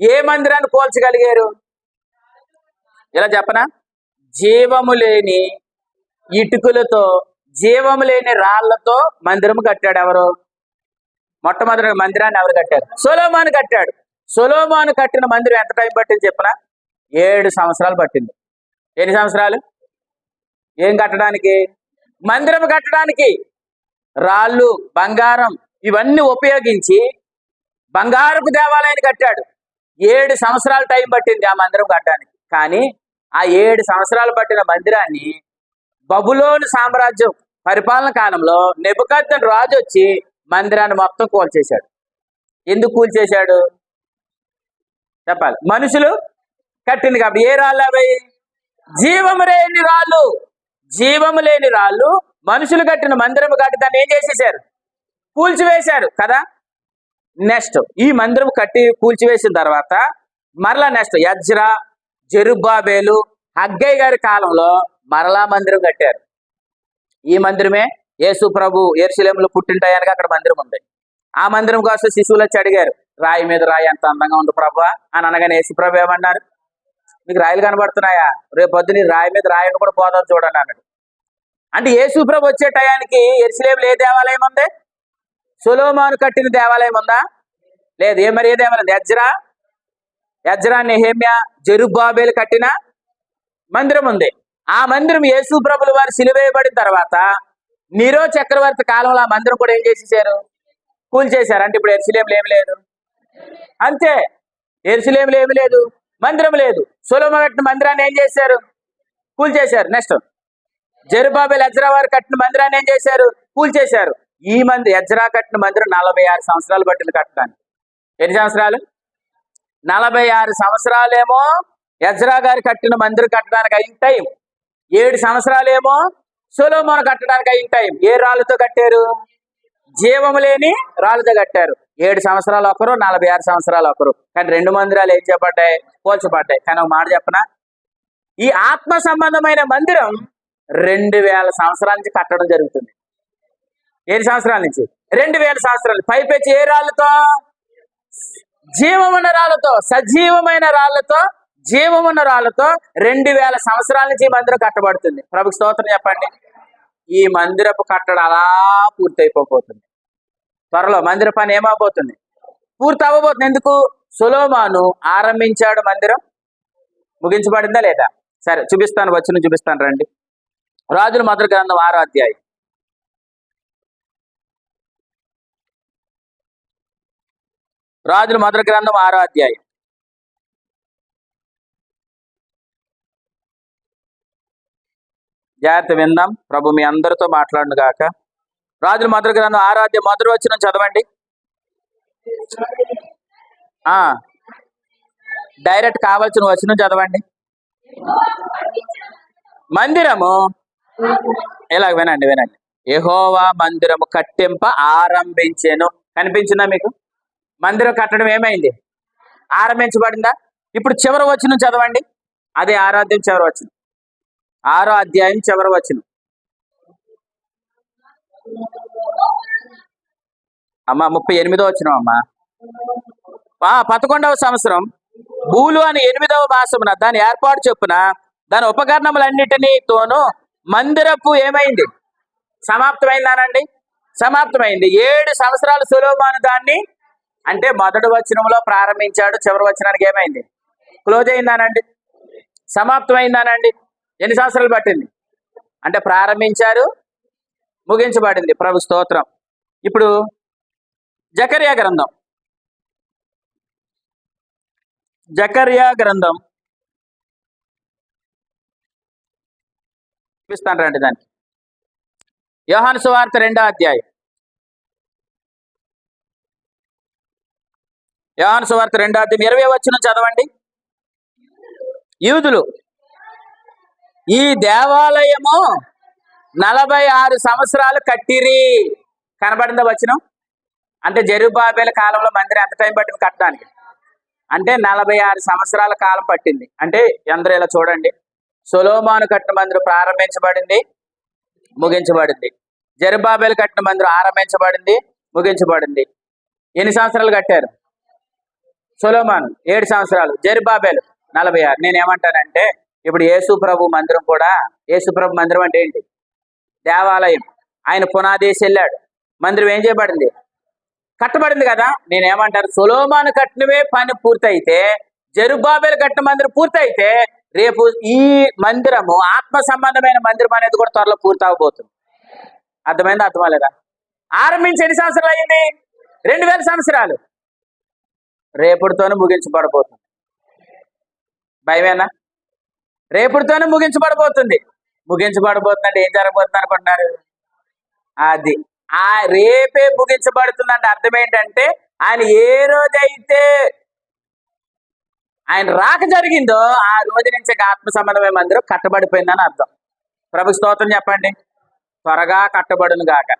ఏ మందిరాన్ని కోల్చగలిగారు? ఇలా చెప్పనా? జీవము లేని ఇటుకలతో, జీవము లేని రాళ్లతో మందిరం కట్టాడు. ఎవరు? మొట్టమొదటి మందిరాన్ని ఎవరు కట్టారు? సొలొమోను కట్టాడు. సొలొమోను కట్టిన మందిరం ఎంత టైం పట్టింది చెప్పనా? 7 సంవత్సరాలు పట్టింది. ఎన్ని సంవత్సరాలు? ఏం కట్టడానికి? మందిరం కట్టడానికి. రాళ్ళు, బంగారం ఇవన్నీ ఉపయోగించి బంగారపు దేవాలయాన్ని కట్టాడు. 7 సంవత్సరాలు టైం పట్టింది ఆ మందిరం కట్టడానికి. కానీ ఆ 7 సంవత్సరాలు పట్టిన మందిరాన్ని బబులోను సామ్రాజ్యం పరిపాలన కాలంలో నెబుకద్నెజరు రాజు వచ్చి మందిరాన్ని మొత్తం కూల్చేశాడు. ఎందుకు కూల్చేశాడు చెప్పాలి. మనుషులు కట్టింది కాబట్టి ఏ రాళ్ళు అవి? జీవము లేని రాళ్ళు. జీవము లేని రాళ్ళు మనుషులు కట్టిన మందిరము కట్టి దాన్ని ఏం చేసేసారు? కూల్చివేశారు కదా. నెక్స్ట్ ఈ మందిరం కట్టి కూల్చివేసిన తర్వాత మరలా నెక్స్ట్ యజ్రా, జెరుబ్బాబేలు, హగ్గై గారి కాలంలో మరలా మందిరం కట్టారు. ఈ మందిరమే యేసు ప్రభు యెరూషలేములో పుట్టింటాయనగా అక్కడ మందిరం ఉంది. ఆ మందిరం కోసం శిశువులు వచ్చి అడిగారు, రాయి మీద రాయి ఎంత అందంగా ఉంది ప్రభు అని అనగానే యేసు ప్రభు ఏమన్నారు? మీకు రాయిలు కనబడుతున్నాయా? రేపు పొద్దున రాయి మీద రాయిని కూడా పోదాం చూడండి అన్నాడు. అంటే యేసు ప్రభు వచ్చే టయానికి యెరూషలేములో ఏ దేవాలయం ఉంది? సొలొమోను కట్టిన దేవాలయం ఉందా? లేదు. మరి ఏ దేవాలయం? యజ్రా, నెహెమ్యా, జెరుబ్బాబేలు కట్టిన మందిరం ఉంది. ఆ మందిరం యేసు ప్రభుల వారు సిలువేయబడిన తర్వాత నీరో చక్రవర్తి కాలంలో ఆ మందిరం కూడా ఏం చేసేసారు? కూల్చేశారు. అంటే ఇప్పుడు యెరూషలేములో ఏమి లేదు, అంతే. యెరూషలేములో ఏమి లేదు, మందిరం లేదు. సొలొమోను కట్టిన మందిరాన్ని ఏం చేశారు? కూల్చేశారు. నెక్స్ట్ జెరుబ్బాబేలు, యజ్రా వారు కట్టిన మందిరాన్ని ఏం చేశారు? కూల్చేశారు. ఈ యజ్రా కట్టిన మందిరం 46 సంవత్సరాలు పట్టింది కట్టడానికి. ఎన్ని సంవత్సరాలు? 46 సంవత్సరాలేమో యజ్రా గారు కట్టిన మందిరం కట్టడానికి అయిన టైం. 7 సంవత్సరాలేమో సొలొమోను కట్టడానికి అయిన టైం. ఏ రాళ్ళతో కట్టారు? జీవము లేని రాళ్ళతో కట్టారు. 7 సంవత్సరాలు ఒకరు, 46 సంవత్సరాలు ఒకరు. కానీ 2 మందిరాలు ఏం చేయబడ్డాయి? పోల్చబడ్డాయి. కానీ ఒక మాట చెప్పనా, ఈ ఆత్మ సంబంధమైన మందిరం 2000 సంవత్సరాల నుంచి కట్టడం జరుగుతుంది. 7 సంవత్సరాల నుంచి 2000 సంవత్సరాలు. పైపెచ్చి ఏ రాళ్ళతో? జీవమున్న రాళ్ళతో, సజీవమైన రాళ్ళతో, జీవమున్న రాళ్ళతో 2000 సంవత్సరాల నుంచి ఈ మందిరం కట్టబడుతుంది. ప్రభుకి స్తోత్రం చెప్పండి. ఈ మందిరపు కట్టడం అలా పూర్తయిపోతుంది. త్వరలో మందిర పని ఏమవబోతుంది? పూర్తి అవ్వబోతుంది. ఎందుకు? సొలొమోను ఆరంభించాడు, మందిరం ముగించబడిందా లేదా? సరే చూపిస్తాను, వచ్చిన చూపిస్తాను రండి. రాజుల మొదటి గ్రంథం 6వ అధ్యాయం. రాజుల మొదటి గ్రంథం 6వ అధ్యాయం. జాగ్రత్త విందాం. ప్రభు మీ అందరితో మాట్లాడును గాక. రాజుల మొదటి గ్రంథం 6వ అధ్యాయం మొదటి వచనం చదవండి. డైరెక్ట్ కావాల్సిన వచనం చదవండి. మందిరము, ఇలాగ వినండి వినండి. యెహోవా మందిరము కట్టింప ఆరంభించెను. కనిపించిందా మీకు? మందిరం కట్టడం ఏమైంది? ఆరంభించబడిందా? ఇప్పుడు చివరి వచనం చదవండి. అదే 6వ అధ్యాయం చివరి వచనం. 6వ అధ్యాయం చివరి వచనం. అమ్మా 38వ వచనం అమ్మా. 11వ సంవత్సరం బూలు అని 8వ మాసమున దాని ఏర్పాటు చొప్పున దాని ఉపకరణములన్నిటినీతోనూ మందిరపు ఏమైంది? సమాప్తమైందానండి? సమాప్తమైంది. 7 సంవత్సరాలు సొలొమోను దాన్ని, అంటే మొదటి వచనంలో ప్రారంభించాడు, చివరి వచనానికి ఏమైంది? క్లోజ్ అయిందానండి? సమాప్తమైందానండి? ఎన్ని సంవత్సరాలు పట్టింది? అంటే ప్రారంభించారు, ముగించబడింది. ప్రభు స్తోత్రం. ఇప్పుడు జకర్యా గ్రంథం. జకర్యా గ్రంథం చూపిస్తాను రండి. దానికి యోహాను సువార్త 2వ అధ్యాయం. యోహాను సువార్త 2వ అధ్యాయం 20వ వచనం చదవండి. యూదులు ఈ దేవాలయము 46 సంవత్సరాలు కట్టిరి. కనబడిందా వచనం? అంటే జెరుబ్బాబేలు కాలంలో మందిరం ఎంత టైం పట్టింది కట్టడానికి? అంటే 46 సంవత్సరాల కాలం పట్టింది. అంటే అందరూ ఇలా చూడండి. సొలొమోను కట్టిన మందిరం ప్రారంభించబడింది, ముగించబడింది. జెరుబ్బాబేలు కట్టిన మందిరం ఆరంభించబడింది, ముగించబడింది. ఎన్ని సంవత్సరాలు కట్టారు? సొలొమోను 7 సంవత్సరాలు, జెరుబ్బాబేలు 46. నేనేమంటానంటే ఇప్పుడు యేసు ప్రభు మందిరం కూడా, యేసు ప్రభు మందిరం అంటే ఏంటి? దేవాలయం. ఆయన పునాదేసి వెళ్ళాడు, మందిరం ఏం చేయబడింది? కట్టబడింది కదా. నేనేమంటాను, సొలొమోను కట్టినవే పని పూర్తయితే, జెరుబ్బాబేలు కట్టిన మందిరం పూర్తయితే, రేపు ఈ మందిరము ఆత్మ సంబంధమైన మందిరం అనేది కూడా త్వరలో పూర్తి అవబోతుంది. అర్థమైందా? అర్థమలేదా? ఆరంభించి ఎన్ని సంవత్సరాలు అయింది? 2000 సంవత్సరాలు. రేపుడితోనే ముగించబడబోతుంది. భయమేనా? రేపుడితోనే ముగించబడబోతుంది. ముగించబడబోతుందంటే ఏం జరగబోతుంది అనుకుంటున్నారు? అది రేపే ముగించబడుతుందంటే అర్థం ఏంటంటే, ఆయన ఏ రోజైతే ఆయన రాక జరిగిందో ఆ రోజు నుంచి ఆత్మ సంబంధమైన మందిరం కట్టబడిపోయిందని అర్థం. ప్రభు స్తోత్రం చెప్పండి. త్వరగా కట్టబడును గాక.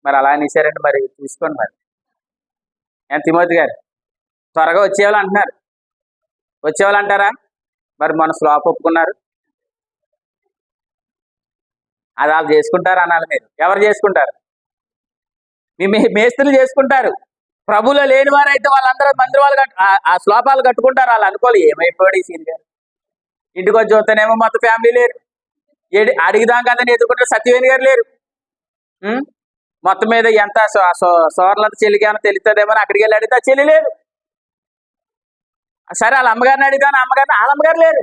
మరి అలా అనేసారండి, మరి చూసుకోండి. మరి తిమోతి గారు త్వరగా వచ్చేవాళ్ళు అంటున్నారు, వచ్చేవాళ్ళు అంటారా? మరి మన స్లాప్ ఒప్పుకున్నారు, అది వాళ్ళు చేసుకుంటారు అనాలి. మీరు ఎవరు చేసుకుంటారు? మీ మేస్త్రులు చేసుకుంటారు. ప్రభులో లేని వారైతే వాళ్ళందరూ మందిరాలు ఆ శ్లోపాలు కట్టుకుంటారు. వాళ్ళు అనుకోవాలి ఏమైపోయాడు ఈ సీన్ గారు, ఇంటికి వచ్చి చూస్తేనేమో మొత్తం ఫ్యామిలీ లేరు, అడిగిదాం కదా ఎదుర్కొంటే సత్యవేణి గారు లేరు. మొత్తం మీద ఎంత సోర్లంత చెల్లికేమో తెలుస్తుందేమో అక్కడికి వెళ్ళి అడిగితే చెల్లి లేదు. సరే వాళ్ళ అమ్మగారిని అడిగాను, అమ్మగారిని వాళ్ళ అమ్మగారు లేరు.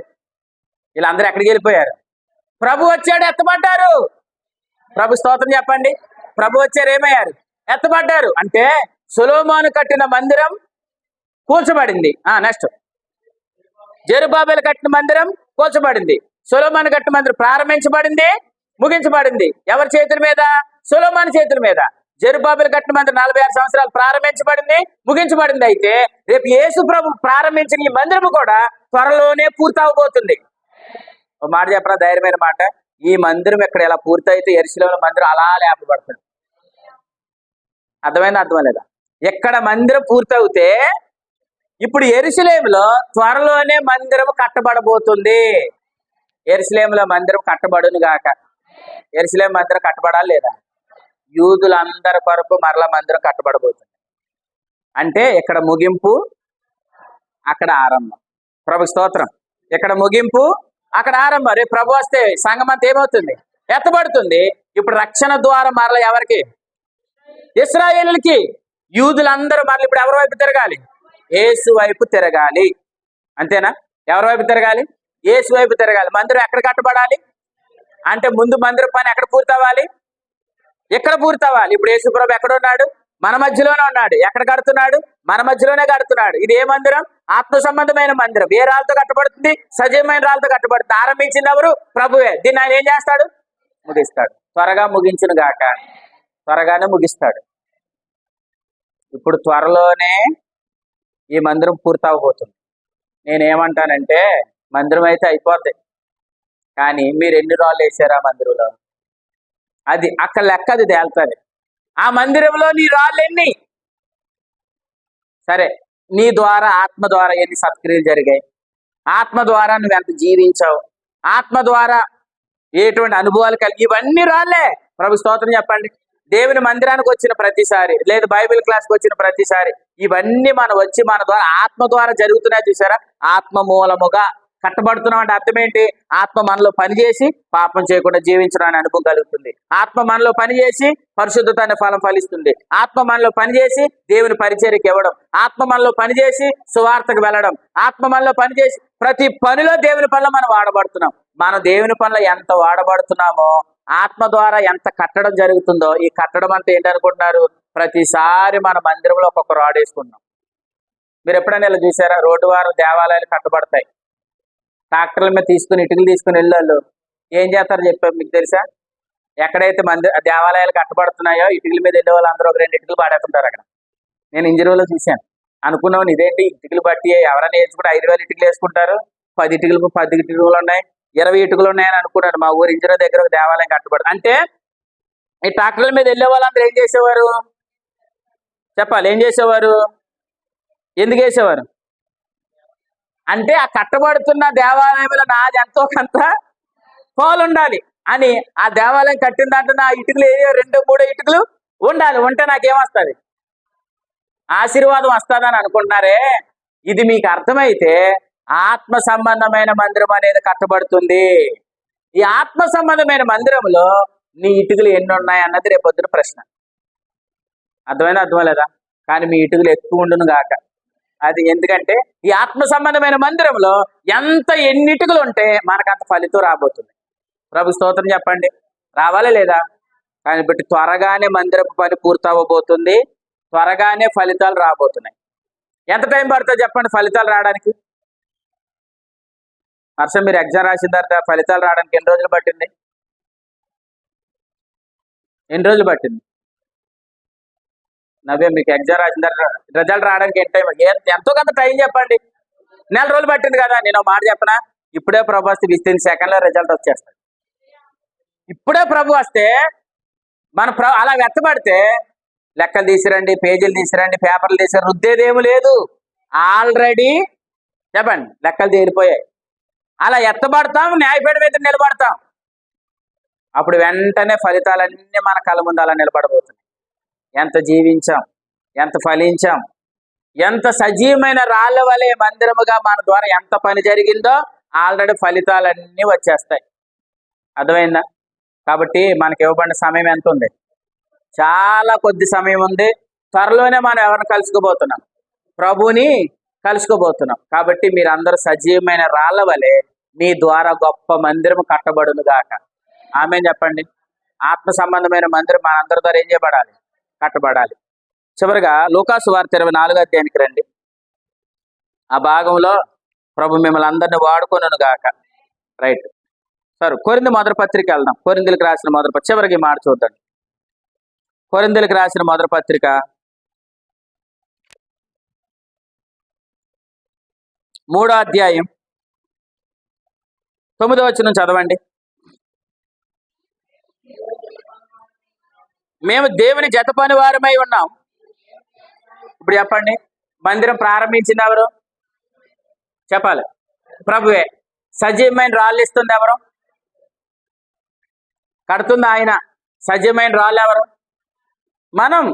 వీళ్ళందరూ ఎక్కడికి వెళ్ళిపోయారు? ప్రభు వచ్చాడు, ఎత్తబడ్డారు. ప్రభు స్తోత్రం చెప్పండి. ప్రభు వచ్చారు, ఏమయ్యారు? ఎత్తబడ్డారు. అంటే సొలొమోను కట్టిన మందిరం కూల్చబడింది. నెక్స్ట్ జెరుబ్బాబెలు కట్టిన మందిరం కూల్చబడింది. సొలొమోను కట్టిన మందిరం ప్రారంభించబడింది, ముగించబడింది. ఎవరి చేతుల మీద? సొలొమోను చేతుల మీద. జెరుబ్బాబెలు కట్టిన మందిరం 46 సంవత్సరాలు ప్రారంభించబడింది, ముగించబడింది. అయితే రేపు యేసు ప్రభు ప్రారంభించిన ఈ మందిరము కూడా త్వరలోనే పూర్తవబోతుంది. ఒక మాట చెప్పరా, ధైర్యమైన మాట. ఈ మందిరం ఇక్కడ ఎలా పూర్తయితే యెరూషలేములో మందిరం అలా లేపబడుతుంది. అర్థం లేదా? ఎక్కడ మందిరం పూర్తవుతే ఇప్పుడు యెరూషలేములో త్వరలోనే మందిరం కట్టబడబోతుంది. యెరూషలేములో మందిరం కట్టబడును గాక. యెరూషలేము మందిరం కట్టబడాలి లేదా? యూదులందరి కొరకు మరలా మందిరం కట్టబడబోతుంది. అంటే ఇక్కడ ముగింపు, అక్కడ ఆరంభం. ప్రభు స్తోత్రం. ఇక్కడ ముగింపు, అక్కడ ఆరంభం. రేపు ప్రభు వస్తే సంఘం అంతా ఏమవుతుంది? ఎత్తబడుతుంది. ఇప్పుడు రక్షణ ద్వారం మరల ఎవరికి? ఇశ్రాయేలుకి. యూదులందరూ మరల ఇప్పుడు ఎవరి వైపు తిరగాలి? యేసు వైపు తిరగాలి. అంతేనా? ఎవరి వైపు తిరగాలి? యేసు వైపు తిరగాలి. మందిరం ఎక్కడ కట్టబడాలి అంటే ముందు మందిరం పని ఎక్కడ పూర్తవ్వాలి? ఎక్కడ పూర్తవ్వాలి? ఇప్పుడు యేసు ప్రభు ఎక్కడ ఉన్నాడు? మన మధ్యలోనే ఉన్నాడు. ఎక్కడ కడుతున్నాడు? మన మధ్యలోనే కడుతున్నాడు. ఇది ఏ మందిరం? ఆత్మ సంబంధమైన మందిరం. ఏ రాళ్ళతో కట్టబడుతుంది? సజీవమైన రాళ్ళతో కట్టబడుతుంది. ఆరంభించింది ఎవరు? ప్రభువే. దీన్ని ఆయన ఏం చేస్తాడు? ముగిస్తాడు. త్వరగా ముగించును గాక. త్వరగానే ముగిస్తాడు. ఇప్పుడు త్వరలోనే ఈ మందిరం పూర్తవబోతుంది. నేనేమంటానంటే మందిరం అయితే అయిపోద్ది, కానీ మీరు ఎన్ని రాళ్ళు వేసారు ఆ మందిరంలో? అది అక్కడ లెక్క, అది తేలుతుంది. ఆ మందిరంలో నీ రాళ్ళు ఎన్ని? సరే, నీ ద్వారా ఆత్మ ద్వారా ఎన్ని సత్క్రియలు జరిగాయి? ఆత్మ ద్వారా నువ్వు ఎంత జీవించావు? ఆత్మ ద్వారా ఎటువంటి అనుభవాలు కలిగి? ఇవన్నీ రాళ్ళే. ప్రభు స్తోత్రం చెప్పండి. దేవుని మందిరానికి వచ్చిన ప్రతిసారి, లేదు బైబిల్ క్లాస్కి వచ్చిన ప్రతిసారి, ఇవన్నీ మనం వచ్చి మన ద్వారా ఆత్మ ద్వారా జరుగుతున్నాయి. చూసారా? ఆత్మ మూలముగా కట్టబడుతున్నాం అంటే అర్థం ఏంటి? ఆత్మ మనలో పనిచేసి పాపం చేయకుండా జీవించడం అనే అనుభవం కలుగుతుంది. ఆత్మ మనలో పనిచేసి పరిశుద్ధత అనే ఫలం ఫలిస్తుంది. ఆత్మ మనలో పనిచేసి దేవుని పరిచర్యకి ఇవ్వడం, ఆత్మ మనలో పనిచేసి సువార్తకు వెళ్ళడం, ఆత్మ మనలో పనిచేసి ప్రతి పనిలో దేవుని పనిలో మనం వాడబడుతున్నాం. మనం దేవుని పనిలో ఎంత వాడబడుతున్నామో ఆత్మ ద్వారా ఎంత కట్టడం జరుగుతుందో. ఈ కట్టడం అంతా ఏంటనుకుంటున్నారు? ప్రతిసారి మన మందిరంలో ఒక్కొక్క రాడ్ వేసుకున్నాం. మీరు ఎప్పుడైనా ఇలా చూసారా? రోడ్డు వారు దేవాలయాలు కట్టబడతాయి. ట్రాక్టర్ల మీద ఇటుకలు తీసుకుని వెళ్ళాళ్ళు ఏం చేస్తారో చెప్పారు మీకు తెలుసా? ఎక్కడైతే దేవాలయాలు కట్టబడుతున్నాయో ఇటుకల మీద వెళ్ళే వాళ్ళు అందరూ ఒక 2 ఇటుకలు పాడేస్తుంటారు అక్కడ. నేను ఇంజనీర్లో చూశాను. అనుకున్నాను ఇదేంటి ఇటుకలు బట్టి ఎవరైనా వేసుకుంటే 5,000 ఇటుకలు వేసుకుంటారు, 10 ఇటుకలు ఉన్నాయి, 20 ఇటుకలు ఉన్నాయని అనుకున్నాను. మా ఊరు ఇంజనీర్ దగ్గర ఒక దేవాలయం కట్టబడు అంటే ఈ ట్రాక్టర్ల మీద వెళ్ళే వాళ్ళందరూ ఏం చేసేవారు చెప్పాలి? ఏం చేసేవారు? ఎందుకు వేసేవారు అంటే ఆ కట్టబడుతున్న దేవాలయంలో నాది ఎంతో కొంత పాలు ఉండాలి అని. ఆ దేవాలయం కట్టిన దాంట్లో నా ఇటుకలు 2-3 ఇటుకలు ఉండాలి. ఉంటే నాకేమొస్తుంది? ఆశీర్వాదం వస్తుందని అనుకుంటున్నారే. ఇది మీకు అర్థమైతే ఆత్మ సంబంధమైన మందిరం అనేది కట్టబడుతుంది. ఈ ఆత్మ సంబంధమైన మందిరంలో నీ ఇటుకలు ఎన్ని ఉన్నాయి అన్నది రేపొద్దున ప్రశ్న. అర్థం లేదా? కానీ మీ ఇటుకలు ఎక్కువ ఉండును గాక. అది ఎందుకంటే ఈ ఆత్మ సంబంధమైన మందిరంలో ఎన్ని ఇటుకలు ఉంటే మనకంత ఫలితం రాబోతుంది. ప్రభు స్తోత్రం చెప్పండి. రావాలా లేదా? కానీ బట్టి త్వరగానే మందిరపు పని పూర్తవబోతుంది. త్వరగానే ఫలితాలు రాబోతున్నాయి. ఎంత టైం పడుతుంది చెప్పండి ఫలితాలు రావడానికి? హర్షం, మీరు ఎగ్జామ్ రాసిన తర్వాత ఫలితాలు రావడానికి ఎన్ని రోజులు పట్టింది? ఎన్ని రోజులు పట్టింది? నవ్వే, మీకు ఎగ్జామ్ రాసిన తర్వాత రిజల్ట్ రావడానికి ఎంత టైం? ఎంతో కొంత టైం చెప్పండి. నెల రోజులు పట్టింది కదా. నేను ఒక మాట చెప్పనా, ఇప్పుడే ప్రభు వస్తే విత్ ఇన్ సెకండ్లో రిజల్ట్ వచ్చేస్తుంది. ఇప్పుడే ప్రభు వస్తే మన అలా వెత్తబడితే లెక్కలు తీసిరండి, పేజీలు తీసిరండి, పేపర్లు తీసిరండి, రుద్దేదేమీ లేదు. ఆల్రెడీ చెప్పండి లెక్కలు తేలిపోయాయి. అలా ఎత్తబడతాం, న్యాయపీఠం మీద నిలబడతాం. అప్పుడు వెంటనే ఫలితాలన్నీ మన కళ్ళ ముందు అలా నిలబడబోతున్నాయి. ఎంత జీవించాం, ఎంత ఫలించాం, ఎంత సజీవమైన రాళ్ళ వలె మందిరముగా మన ద్వారా ఎంత పని జరిగిందో ఆల్రెడీ ఫలితాలన్నీ వచ్చేస్తాయి. అర్థమైందా? కాబట్టి మనకి ఇవ్వబడిన సమయం ఎంత ఉంది? చాలా కొద్ది సమయం ఉంది. త్వరలోనే మనం ఎవరిని కలుసుకోబోతున్నాం? ప్రభుని కలుసుకోబోతున్నాం. కాబట్టి మీరందరూ సజీవమైన రాళ్ళ వలె మీ ద్వారా గొప్ప మందిరం కట్టబడును గాక. ఆమేన్ చెప్పండి. ఆత్మ సంబంధమైన మందిరం మనందరి ద్వారా ఏం చేయబడాలి? కట్టబడాలి. చివరిగా లూకాసు వార్త 24వ అధ్యాయానికి రండి. ఆ భాగంలో ప్రభు మిమ్మల్ని అందరిని వాడుకొనును గాక. రైట్ సార్, కొరింథీ మొదటి పత్రిక వెళ్దాం. కొరింథీలకు రాసిన మొదటి పత్రిక చివరికి మాట చూద్దాం. కొరింథీలకు రాసిన మొదటి పత్రిక 3వ అధ్యాయం 9వ వచనం చదవండి. మేము దేవుని జత పని వారమై ఉన్నాం. ఇప్పుడు చెప్పండి, మందిరం ప్రారంభించింది ఎవరు? చెప్పాలి, ప్రభువే. సజీవమైన రాళ్ళు ఇస్తుంది ఎవరు? కడుతుంది ఆయన. సజీవమైన రాళ్ళు ఎవరు? మనం.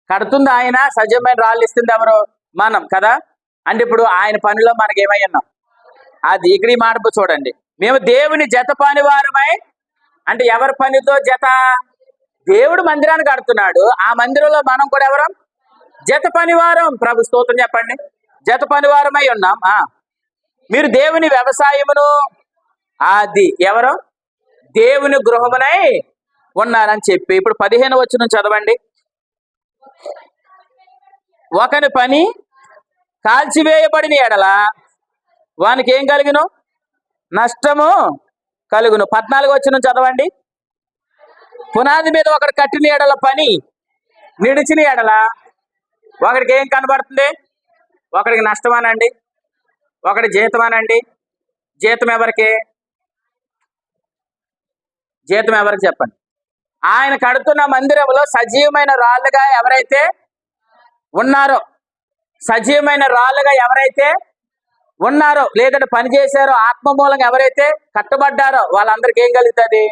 కడుతుంది ఆయన, సజీవమైన రాళ్ళు ఇస్తుంది ఎవరు? మనం కదా. అంటే ఇప్పుడు ఆయన పనిలో మనకి ఏమై ఉన్నాం? అది ఇక్కడ ఈ మాట చూడండి. మేము దేవుని జత పని వారమై, అంటే ఎవరి పనితో జత? దేవుడు మందిరాన్ని కడుతున్నాడు, ఆ మందిరంలో మనం కూడా ఎవరు? జత పనివారం. ప్రభు స్తోత్రం చెప్పండి. జత పనివారమై ఉన్నాం. మీరు దేవుని వ్యవసాయమును, అది ఎవరు? దేవుని గృహమునై ఉన్నారని చెప్పి ఇప్పుడు 15వ వచనం చదవండి. ఒకని పని కాల్చివేయబడిన ఎడల వానికి ఏం కలుగును? నష్టము కలుగును. 14వ వచనం చదవండి. పునాది మీద ఒకటి కట్టిన ఎడల, పని నిడిచిన ఎడల ఒకడికి ఏం కనబడుతుంది? ఒకడికి నష్టమానండి, ఒకటి జీతమానండి. జీతం ఎవరికి? జీతం ఎవరికి చెప్పండి? ఆయన కడుతున్న మందిరంలో సజీవమైన రాళ్ళుగా ఎవరైతే ఉన్నారో, సజీవమైన రాళ్ళుగా ఎవరైతే ఉన్నారో, లేదంటే పని చేశారో, ఆత్మ మూలంగా ఎవరైతే కట్టబడ్డారో వాళ్ళందరికీ ఏం కలుగుతుంది?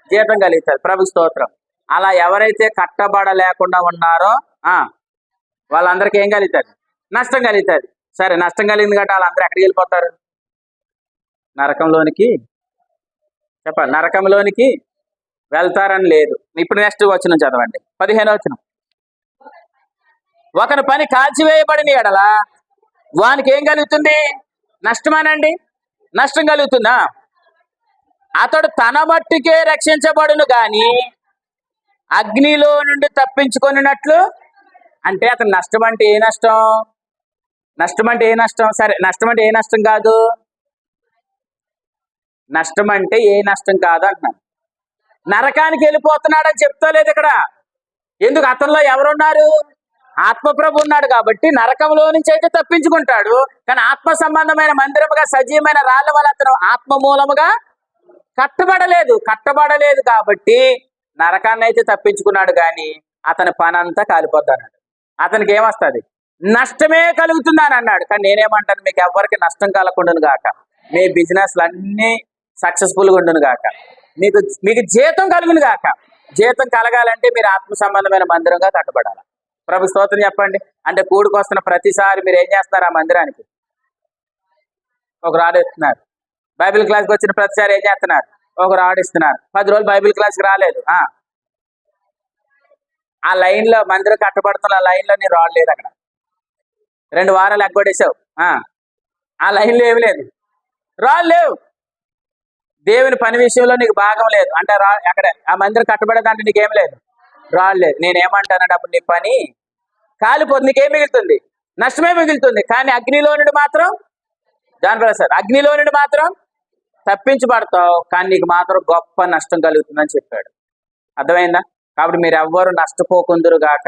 జీతం కలుగుతుంది. ప్రభు స్తోత్రం. అలా ఎవరైతే కట్టబడలేకుండా ఉన్నారో వాళ్ళందరికీ ఏం కలుగుతుంది? నష్టం కలుగుతుంది. సరే, నష్టం కలిగింది కాబట్టి వాళ్ళందరూ ఎక్కడికి వెళ్ళిపోతారు? నరకంలోనికి. చెప్పండి, నరకంలోనికి వెళ్తారని లేదు. ఇప్పుడు నెక్స్ట్ వచనం చదవండి, 15వ వచనం. ఒకని పని కాల్చివేయబడిన ఎడల వానికి ఏం కలుగుతుంది? నష్టమానండి, నష్టం కలుగుతుందా? అతడు తన మట్టుకే రక్షించబడును గాని అగ్నిలో నుండి తప్పించుకొనినట్లు. అంటే అతను నష్టం అంటే ఏ నష్టం? నష్టం అంటే ఏ నష్టం? సరే, నష్టం అంటే ఏ నష్టం కాదు? నష్టం అంటే ఏ నష్టం కాదు అంటున్నాను. నరకానికి వెళ్ళిపోతున్నాడని చెప్తలేదు ఇక్కడ. ఎందుకు? అతనిలో ఎవరున్నారు? ఆత్మప్రభు ఉన్నాడు కాబట్టి నరకంలో నుంచి అయితే తప్పించుకుంటాడు. కానీ ఆత్మ సంబంధమైన మందిరముగా సజీవమైన రాళ్ళ వల్ల అతను ఆత్మ మూలముగా కట్టబడలేదు కాబట్టి నరకాన్ని అయితే తప్పించుకున్నాడు, కానీ అతని పని అంతా కాలిపోద్ది అన్నాడు. అతనికి ఏమొస్తుంది? నష్టమే కలుగుతుంది అని అన్నాడు. కానీ నేనేమంటాను, మీకు ఎవరికి నష్టం కలగకుండాను గాక, మీ బిజినెస్లు అన్నీ సక్సెస్ఫుల్గా ఉండును గాక, మీకు జీతం కలుగును గాక. జీతం కలగాలంటే మీరు ఆత్మ సంబంధమైన మందిరంగా కట్టబడాలి. ప్రభు స్తోత్రం చెప్పండి. అంటే కూడుకొస్తున్న ప్రతిసారి మీరు ఏం చేస్తారు? ఆ మందిరానికి ఒక రాడు ఇస్తున్నారు. బైబిల్ క్లాస్కి వచ్చిన ప్రతిసారి ఏం చేస్తున్నారు? ఒక రాడు ఇస్తున్నారు. 10 రోజులు బైబిల్ క్లాస్కి రాలేదు, ఆ లైన్లో మందిరం కట్టబడుతున్న లైన్లో నీ రాడు లేదు. అక్కడ 2 వారాలు ఎగ్గొడేసావు, ఆ లైన్లో ఏమి లేదు, రాళ్ళు లేవు. దేవుని పని విషయంలో నీకు భాగం లేదు అంటే అక్కడ ఆ మందిరం కట్టబడేదాంట్లో నీకేం లేదు, రాళ్ళు లేదు. నేనేమంటానంటే అప్పుడు నీ పని కాలిపోతుంది. నీకేం మిగులుతుంది? నష్టమే మిగులుతుంది. కానీ అగ్నిలో నుండి మాత్రం అగ్నిలో నుండి మాత్రం తప్పించబడతావు, కానీ నీకు మాత్రం గొప్ప నష్టం కలుగుతుందని చెప్పాడు. అర్థమైందా? కాబట్టి మీరు ఎవ్వరు నష్టపోకుందురు గాక,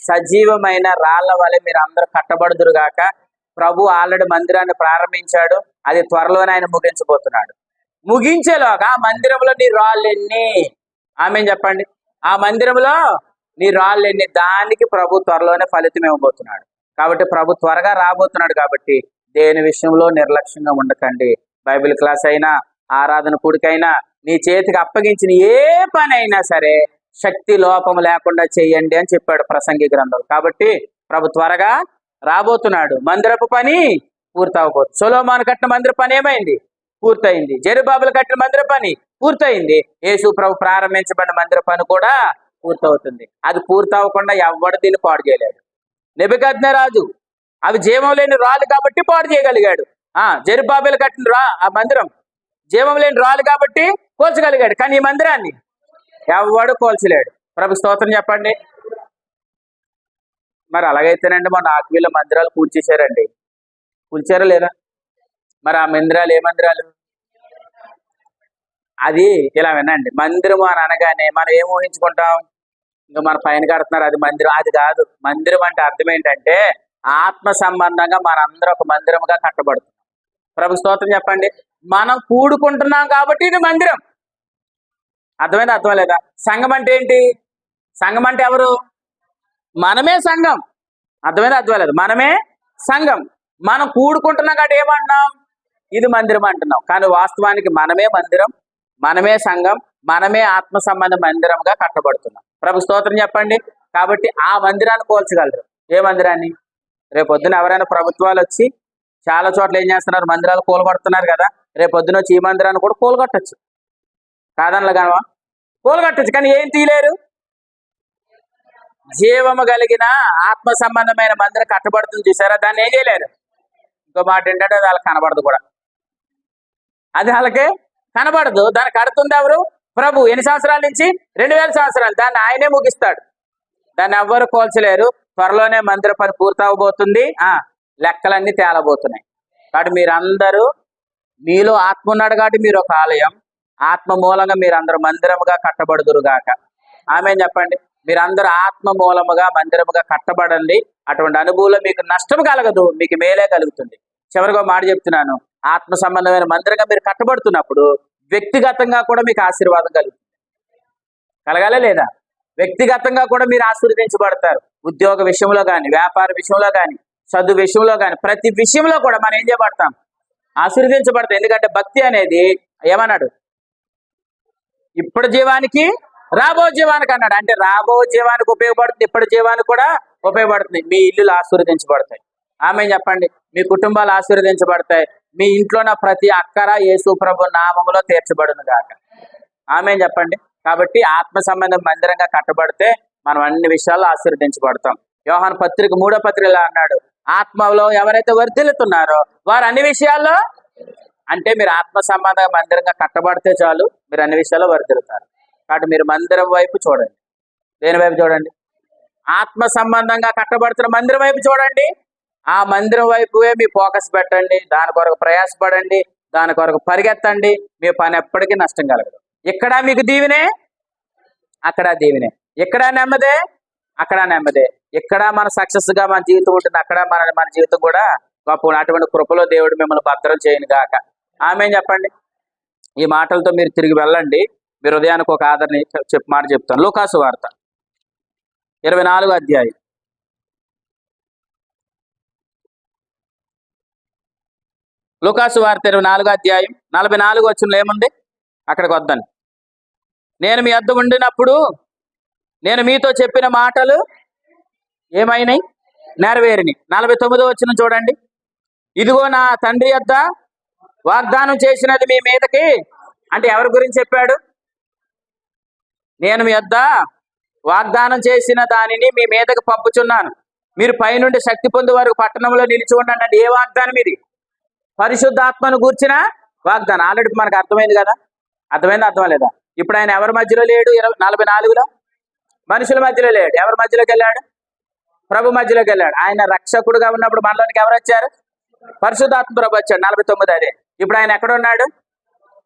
సజీవమైన రాళ్ల వలె మీరు అందరూ కట్టబడుదురు గాక. ప్రభు ఆల్రెడీ మందిరాన్ని ప్రారంభించాడు. అది త్వరలోనే ఆయన ముగించబోతున్నాడు. ముగించేలోగా మందిరంలో నీ రాళ్ళు ఎన్ని? ఆమేన్ చెప్పండి. ఆ మందిరంలో నీ రాళ్ళు ఎన్ని? దానికి ప్రభు త్వరలోనే ఫలితం ఇవ్వబోతున్నాడు. కాబట్టి ప్రభు త్వరగా రాబోతున్నాడు. కాబట్టి దేని విషయంలో నిర్లక్ష్యంగా ఉండకండి. బైబిల్ క్లాస్ అయినా, ఆరాధన కూడికైనా, నీ చేతికి అప్పగించిన ఏ పని అయినా సరే శక్తి లోపం లేకుండా చేయండి అని చెప్పాడు ప్రసంగి గ్రంథం. కాబట్టి ప్రభు త్వరగా రాబోతున్నాడు. మందిరపు పని పూర్తవబోతుంది. సొలొమోను కట్టిన మందిర పని ఏమైంది? పూర్తయింది. జెరుబ్బాబెలు కట్టిన మందిర పని పూర్తయింది. యేసు ప్రభు ప్రారంభించబడిన మందిర పని కూడా పూర్తవుతుంది. అది పూర్తవకుండా ఎవ్వడు దీన్ని పాడు చేయలేడు. నెబుకద్నెజరు అవి జీవం లేని రాళ్ళు కాబట్టి పాడు చేయగలిగాడు. జెరుబ్బాబెలు కట్టిన ఆ మందిరం జీవం లేని రాళ్ళు కాబట్టి కోల్చగలిగాడు. కానీ ఈ మందిరాన్ని ఎవడు కోల్చలేడు. ప్రభు స్తోత్రం చెప్పండి. మరి అలాగైతేనండి మన ఆక్వీల మందిరాలు కూల్చేశారండి. కూల్చారా లేదా? మరి ఆ మందిరాలు ఏ మందిరాలు? అది ఇలా వినండి. మందిరం అని అనగానే మనం ఏం ఊహించుకుంటాం? ఇంకా మన పైన కడుతున్నారు అది మందిరం. అది కాదు. మందిరం అంటే అర్థం ఏంటంటే ఆత్మ సంబంధంగా మనందరం ఒక మందిరముగా కట్టబడుతున్నాం. ప్రభు స్తోత్రం చెప్పండి. మనం కూడుకుంటున్నాం కాబట్టి ఇది మందిరం. అర్థమైంది? అర్థం లేదా? సంఘం అంటే ఏంటి? సంఘం అంటే ఎవరు? మనమే సంఘం. అర్థమైంది? అర్థం లేదు? మనమే సంఘం. మనం కూడుకుంటున్నాం కాబట్టి ఏమంటున్నాం? ఇది మందిరం అంటున్నాం. కానీ వాస్తవానికి మనమే మందిరం, మనమే సంఘం, మనమే ఆత్మ సంబంధ మందిరంగా కట్టబడుతున్నాం. ప్రభు స్తోత్రం చెప్పండి. కాబట్టి ఆ మందిరాన్ని కోల్చగలరు. ఏ మందిరాన్ని? రేపొద్దున ఎవరైనా ప్రభుత్వాలు వచ్చి చాలా చోట్ల ఏం చేస్తున్నారు? మందిరాలు కూలగొడుతున్నారు కదా. రేపొద్దున వచ్చి ఈ మందిరాన్ని కూడా కూలగొట్టచ్చు. కాదనలుగానవా? కూలగొట్టచ్చు. కానీ ఏం తీయలేరు? జీవము కలిగిన ఆత్మ సంబంధమైన మందిరం కట్టబడుతుంది చూసారా? దాన్ని ఏం చేయలేరు. ఇంకో మాట ఏంటంటే అది వాళ్ళకి కనబడదు కూడా. అది వాళ్ళకి కనబడదు. దాన్ని కడుతుంది ఎవరు? ప్రభు. ఎన్ని సంవత్సరాల నుంచి? 2000 సంవత్సరాలు. దాన్ని ఆయనే ముగిస్తాడు. దాన్ని ఎవ్వరు కోల్చలేరు. త్వరలోనే మందిర పని పూర్తవబోతుంది. లెక్కలన్నీ తేలబోతున్నాయి. కాబట్టి మీరందరూ, మీలో ఆత్మ ఉన్నాడు కాబట్టి మీరు ఒక ఆలయం. ఆత్మ మూలంగా మీరందరూ మందిరముగా కట్టబడుదురుగాక. ఆమేన్ చెప్పండి. మీరందరూ ఆత్మ మూలముగా మందిరముగా కట్టబడండి. అటువంటి అనుభూతిలో మీకు నష్టం కలగదు, మీకు మేలే కలుగుతుంది. చివరిగా మాట చెప్తున్నాను. ఆత్మ సంబంధమైన మందిరంగా మీరు కట్టబడుతున్నప్పుడు వ్యక్తిగతంగా కూడా మీకు ఆశీర్వాదం కలుగుతుంది. కలగాలే లేదా? వ్యక్తిగతంగా కూడా మీరు ఆశీర్వదించబడతారు. ఉద్యోగ విషయంలో కానీ, వ్యాపార విషయంలో కానీ, చదువు విషయంలో కానీ, ప్రతి విషయంలో కూడా మనం ఏం చేయబడతాం? ఆశీర్వదించబడతాం. ఎందుకంటే భక్తి అనేది ఏమన్నాడు? ఇప్పుడు జీవానికి రాబో జీవానికి అన్నాడు. అంటే రాబో జీవానికి ఉపయోగపడుతుంది, ఇప్పటి జీవానికి కూడా ఉపయోగపడుతుంది. మీ ఇల్లులు ఆశీర్వదించబడతాయి. ఆమేన్ చెప్పండి. మీ కుటుంబాలు ఆశీర్వదించబడతాయి. మీ ఇంట్లో ప్రతి అక్కర యేసు ప్రభు నామములో తీర్చబడును గాక. ఆమేన్ చెప్పండి. కాబట్టి ఆత్మ సంబంధం మందిరంగా కట్టబడితే మనం అన్ని విషయాల్లో ఆశీర్వదించబడతాం. యోహాను పత్రిక 3వ పత్రికలో అన్నాడు, ఆత్మలో ఎవరైతే వర్ధిల్లుతున్నారో వారు అన్ని విషయాల్లో, అంటే మీరు ఆత్మ సంబంధంగా మందిరంగా కట్టబడితే చాలు, మీరు అన్ని విషయాల్లో వర్ధిల్లుతారు. కాబట్టి మీరు మందిరం వైపు చూడండి. దేని వైపు చూడండి? ఆత్మ సంబంధంగా కట్టబడుతున్న మందిరం వైపు చూడండి. ఆ మందిరం వైపువే మీ ఫోకస్ పెట్టండి. దాని కొరకు ప్రయాసపడండి, దాని కొరకు పరిగెత్తండి. మీ పని ఎప్పటికీ నష్టం కలగదు. ఇక్కడ మీకు దీవెనే, అక్కడ దీవెనే. ఇక్కడ నెమ్మదే, అక్కడ నెమ్మదే. ఇక్కడ మన సక్సెస్ గా మన జీవితం ఉంటుంది, అక్కడ మన జీవితం కూడా గొప్ప. అటువంటి కృపలో దేవుడు మిమ్మల్ని భద్రం చేయను గాక. ఆమేన్ చెప్పండి. ఈ మాటలతో మీరు తిరిగి వెళ్ళండి. మీ హృదయానికి ఒక ఆదరణ మాట చెప్తాను. లూకాసు వార్త 24వ అధ్యాయం. లూకాసు వార్త 24వ అధ్యాయం 44 వచనంలో ఏముంది? అక్కడికి వద్దాను. నేను మీ వద్ద ఉండినప్పుడు నేను మీతో చెప్పిన మాటలు ఏమైనాయి? నెరవేరినాయి. 49వ వచనం చూడండి. ఇదిగో నా తండ్రి యొద్ద వాగ్దానం చేసినది మీ మీదకి. అంటే ఎవరి గురించి చెప్పాడు? నేను మీ యొద్ద వాగ్దానం చేసిన దానిని మీ మీదకి పంపుచున్నాను. మీరు పైనుండి శక్తి పొందే వరకు పట్టణంలో నిలిచి ఉండండి. అంటే ఏ వాగ్దానం ఇది? పరిశుద్ధాత్మను గూర్చిన వాగ్దానం. ఆల్రెడీ మనకు అర్థమైంది కదా. అర్థమైంది? అర్థం లేదా? ఇప్పుడు ఆయన ఎవరి మధ్యలో లేడు? 44లో మనుషుల మధ్యలో లేడు. ఎవరి మధ్యలోకి వెళ్ళాడు? ప్రభు మధ్యలోకి వెళ్ళాడు. ఆయన రక్షకుడుగా ఉన్నప్పుడు మనలోనికి ఎవరు వచ్చారు? పరిశుద్ధాత్మ ప్రభు వచ్చాడు. 49 అదే. ఇప్పుడు ఆయన ఎక్కడ ఉన్నాడు?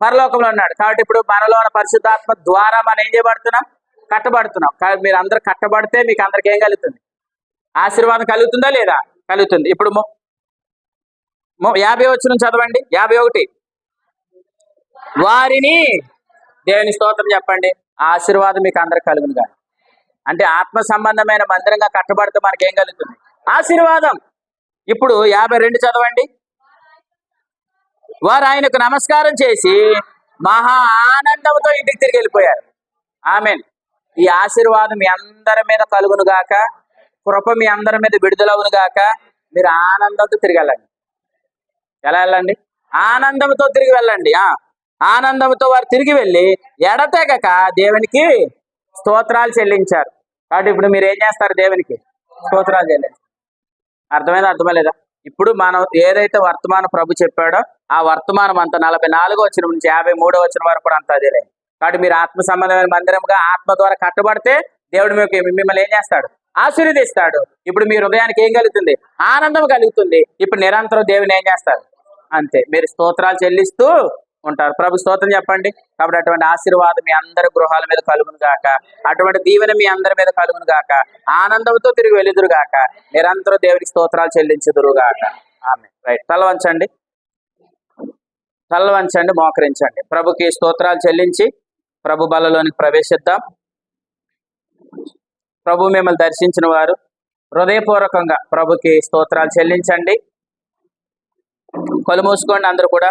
పరలోకంలో ఉన్నాడు. కాబట్టి ఇప్పుడు మనలో ఉన్న పరిశుద్ధాత్మ ద్వారా మనం ఏం చేయబడుతున్నాం? కట్టబడుతున్నాం. కాబట్టి మీరు అందరూ కట్టబడితే మీకు అందరికి ఏం కలుగుతుంది? ఆశీర్వాదం కలుగుతుందా లేదా? కలుగుతుంది. ఇప్పుడు 50 చదవండి. 51. వారిని, దేవుని స్తోత్రం చెప్పండి, ఆశీర్వాదం మీకు అందరికి కలుగునుగా. అంటే ఆత్మ సంబంధమైన మందిరంగా కట్టబడితే మనకేం కలుగుతుంది? ఆశీర్వాదం. ఇప్పుడు 52 చదవండి. వారు ఆయనకు నమస్కారం చేసి మహా ఆనందంతో ఇంటికి తిరిగి వెళ్ళిపోయారు. ఆమేన్. ఈ ఆశీర్వాదం మీ అందరి మీద కలుగును గాక, కృప మీ అందరి మీద విడుదలవును గాక. మీరు ఆనందంతో తిరిగి వెళ్ళండి. ఎలా వెళ్ళండి? ఆనందంతో తిరిగి వెళ్ళండి. ఆనందంతో వారు తిరిగి వెళ్ళి ఎడతెగక దేవునికి స్తోత్రాలు చెల్లించారు. కాబట్టి ఇప్పుడు మీరు ఏం చేస్తారు? దేవునికి స్తోత్రాలు చెల్లించారు. అర్థమైందా? ఇప్పుడు మనం ఏదైతే వర్తమాన ప్రభు చెప్పాడో ఆ వర్తమానం అంతా 44వ వచనం నుంచి 53వ వచనం వరకు కూడా అంతా అదేలే. కాబట్టి మీరు ఆత్మ సంబంధమైన మందిరంగా ఆత్మ ద్వారా కట్టబడితే దేవుడు మిమ్మల్ని ఏం చేస్తాడు? ఆశీర్వదిస్తాడు. ఇప్పుడు మీ హృదయానికి ఏం కలుగుతుంది? ఆనందం కలుగుతుంది. ఇప్పుడు నిరంతరం దేవుని ఏం చేస్తారు? అంతే, మీరు స్తోత్రాలు చెల్లిస్తూ ఉంటారు. ప్రభు స్తోత్రం చెప్పండి. కాబట్టి అటువంటి ఆశీర్వాదం మీ అందరి గృహాల మీద కలుగును గాక, అటువంటి దీవెన మీ అందరి మీద కలుగును గాక, ఆనందంతో తిరిగి వెలుదురు గాక, నిరంతరం దేవునికి స్తోత్రాలు చెల్లించుదురు గాక. ఆమేన్. రైట్, తల వంచండి, మోకరించండి. ప్రభుకి స్తోత్రాలు చెల్లించి ప్రభు బలలోనికి ప్రవేశిద్దాం. ప్రభు మిమ్మల్ని దర్శించిన వారు హృదయపూర్వకంగా ప్రభుకి స్తోత్రాలు చెల్లించండి. కళ్ళు మూసుకోండి అందరూ కూడా.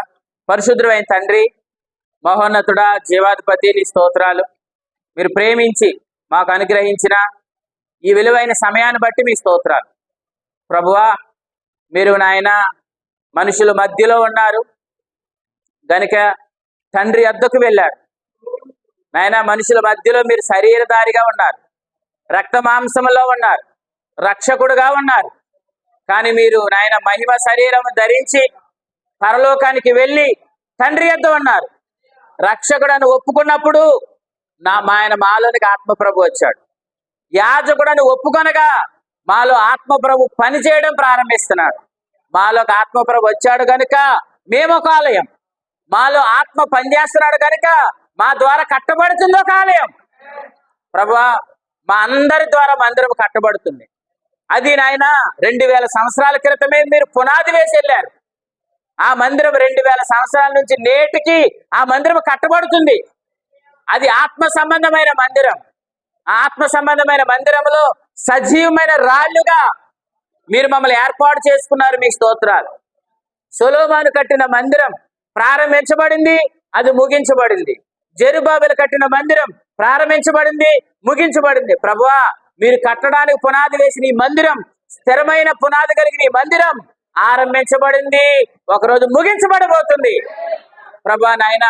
పరిశుద్ధుడైన తండ్రి, మహోన్నతుడా, జీవాధిపతి, నీ స్తోత్రాలు. మీరు ప్రేమించి మాకు అనుగ్రహించిన ఈ విలువైన సమయాన్ని బట్టి మీ స్తోత్రాలు. ప్రభువా, మీరు నాయన మనుషుల మధ్యలో ఉన్నారు గనుక తండ్రి వద్దకు వెళ్ళారు. నాయన మనుషుల మధ్యలో మీరు శరీరధారిగా ఉన్నారు, రక్త మాంసంలో ఉన్నారు, రక్షకుడుగా ఉన్నారు. కానీ మీరు నాయన మహిమ శరీరం ధరించి పరలోకానికి వెళ్ళి తండ్రి యొద్ద ఉన్నారు. రక్షకుడని ఒప్పుకున్నప్పుడు ఆయన మాలోనికి ఆత్మప్రభు వచ్చాడు. యాజకుడని ఒప్పుకొనగా మాలో ఆత్మప్రభు పని చేయడం ప్రారంభిస్తున్నాడు. మాలోకి ఆత్మప్రభు వచ్చాడు కనుక మేము ఒక ఆలయం. మాలో ఆత్మ పనిచేస్తున్నాడు కనుక మా ద్వారా కట్టబడుతుంది ఒక ఆలయం. ప్రభువా, మా అందరి ద్వారా మందిరం కట్టబడుతుంది. అది నాయన 2000 సంవత్సరాల క్రితమే మీరు పునాది వేసి వెళ్ళారు. ఆ మందిరం 2000 సంవత్సరాల నుంచి నేటికి ఆ మందిరం కట్టబడుతుంది. అది ఆత్మ సంబంధమైన మందిరం. ఆ ఆత్మ సంబంధమైన మందిరంలో సజీవమైన రాళ్లుగా మీరు మమ్మల్ని ఏర్పాటు చేసుకున్నారు. మీ స్తోత్రాలు. సొలొమోను కట్టిన మందిరం ప్రారంభించబడింది, అది ముగించబడింది. జెరుబాబెలు కట్టిన మందిరం ప్రారంభించబడింది, ముగించబడింది. ప్రభువా, మీరు కట్టడానికి పునాది వేసిన ఈ మందిరం, స్థిరమైన పునాది కలిగిన ఈ మందిరం ఆరంభించబడింది, ఒకరోజు ముగించబడబోతుంది. ప్రభువా నాయన,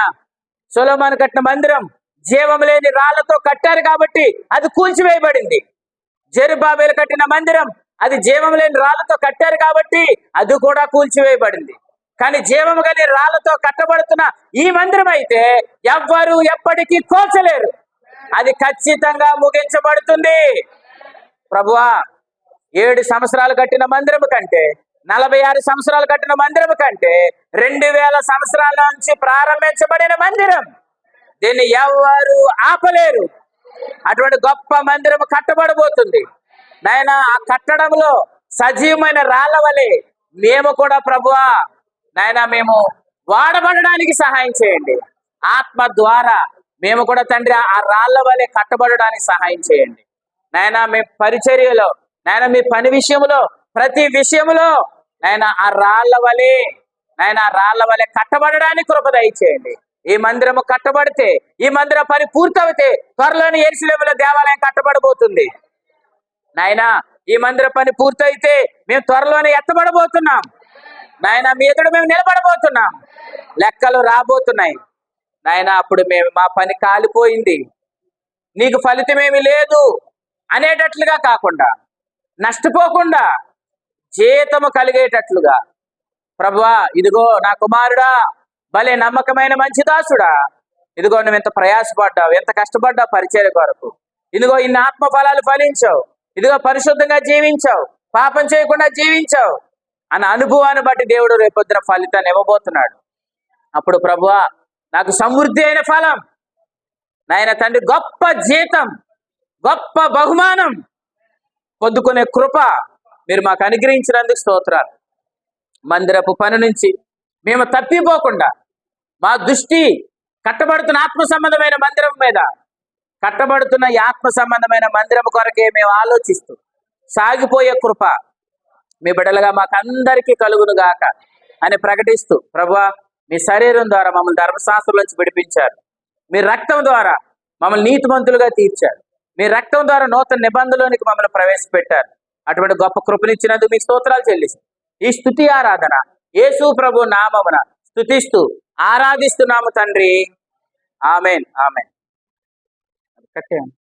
సొలొమోను కట్టిన మందిరం జీవం లేని రాళ్లతో కట్టారు కాబట్టి అది కూల్చివేయబడింది. జెరుబాబెలు కట్టిన మందిరం అది జీవం లేని రాళ్లతో కట్టారు కాబట్టి అది కూడా కూల్చివేయబడింది. కానీ జీవము కలిగిన రాళ్లతో కట్టబడుతున్న ఈ మందిరం అయితే ఎవ్వరు ఎప్పటికీ కూల్చలేరు. అది ఖచ్చితంగా ముగించబడుతుంది. ప్రభువా, 7 సంవత్సరాలు కట్టిన మందిరం కంటే, 46 సంవత్సరాలు కట్టిన మందిరం కంటే 2000 సంవత్సరాల నుంచి ప్రారంభించబడిన మందిరం, దీన్ని ఎవరు ఆపలేరు. అటువంటి గొప్ప మందిరం కట్టబడబోతుంది. నాయన, ఆ కట్టడంలో సజీవమైన రాళ్ల వలె మేము కూడా ప్రభువా నాయన, మేము వాడబడడానికి సహాయం చేయండి. ఆత్మ ద్వారా మేము కూడా తండ్రి ఆ రాళ్ల వలె కట్టబడడానికి సహాయం చేయండి. నాయన, మీ పరిచర్యలో, నాయన మీ పని విషయంలో, ప్రతి విషయంలో నాయన ఆ రాళ్ల వలె కట్టబడడానికి కృప దయచేయండి. ఈ మందిరము కట్టబడితే, ఈ మందిర పని పూర్తవుతే త్వరలోని యెరూషలేములో దేవాలయం కట్టబడబోతుంది. నాయన, ఈ మందిర పని పూర్తయితే మేము త్వరలోనే ఎత్తబడబోతున్నాం. నాయన, మీ ఎదుట మేము నిలబడబోతున్నాం. లెక్కలు రాబోతున్నాయి. నాయన, అప్పుడు మా పని కాలిపోయింది, నీకు ఫలితమేమి లేదు అనేటట్లుగా కాకుండా, నష్టపోకుండా జీతము కలిగేటట్లుగా, ప్రభువా ఇదిగో నా కుమారుడా, భలే నమ్మకమైన మంచి దాసుడా, ఇదిగో నువ్వు ఎంత ప్రయాసపడ్డావు, ఎంత కష్టపడ్డావు పరిచర్య కొరకు, ఇదిగో ఇన్ని ఆత్మ ఫలాలు ఫలించావు, ఇదిగో పరిశుద్ధంగా జీవించావు, పాపం చేయకుండా జీవించావు అన్న అనుభవాన్ని బట్టి దేవుడు రేపొద్దున ఫలితాన్ని ఇవ్వబోతున్నాడు. అప్పుడు ప్రభువా, నాకు సమృద్ధి అయిన ఫలం, నాయన తండ్రి, గొప్ప జీతం, గొప్ప బహుమానం పొందుకునే కృప మీరు మాకు అనుగ్రహించినందుకు స్తోత్రాలు. మందిరపు పని నుంచి మేము తప్పిపోకుండా మా దృష్టి కట్టబడుతున్న ఆత్మ సంబంధమైన మందిరం మీద, కట్టబడుతున్న ఈ ఆత్మ సంబంధమైన మందిరం కొరకే మేము ఆలోచిస్తూ సాగిపోయే కృప మీ బిడ్డలుగా మాకందరికీ కలుగును గాక అని ప్రకటిస్తూ, ప్రభువా మీ శరీరం ద్వారా మమ్మల్ని ధర్మశాస్త్రం నుంచి విడిపించారు, మీ రక్తం ద్వారా మమ్మల్ని నీతిమంతులుగా తీర్చారు, మీ రక్తం ద్వారా నూతన నిబంధనలోనికి మమ్మల్ని ప్రవేశపెట్టారు. అటువంటి గొప్ప కృపనిచ్చినందుకు మీకు స్తోత్రాలు చెల్లిస్తాం. ఈ స్తుతి ఆరాధన యేసు ప్రభు నామమున స్తుతిస్తూ ఆరాధిస్తున్నాము తండ్రి. ఆమెన్. ఆమెన్. కట్టేయండి.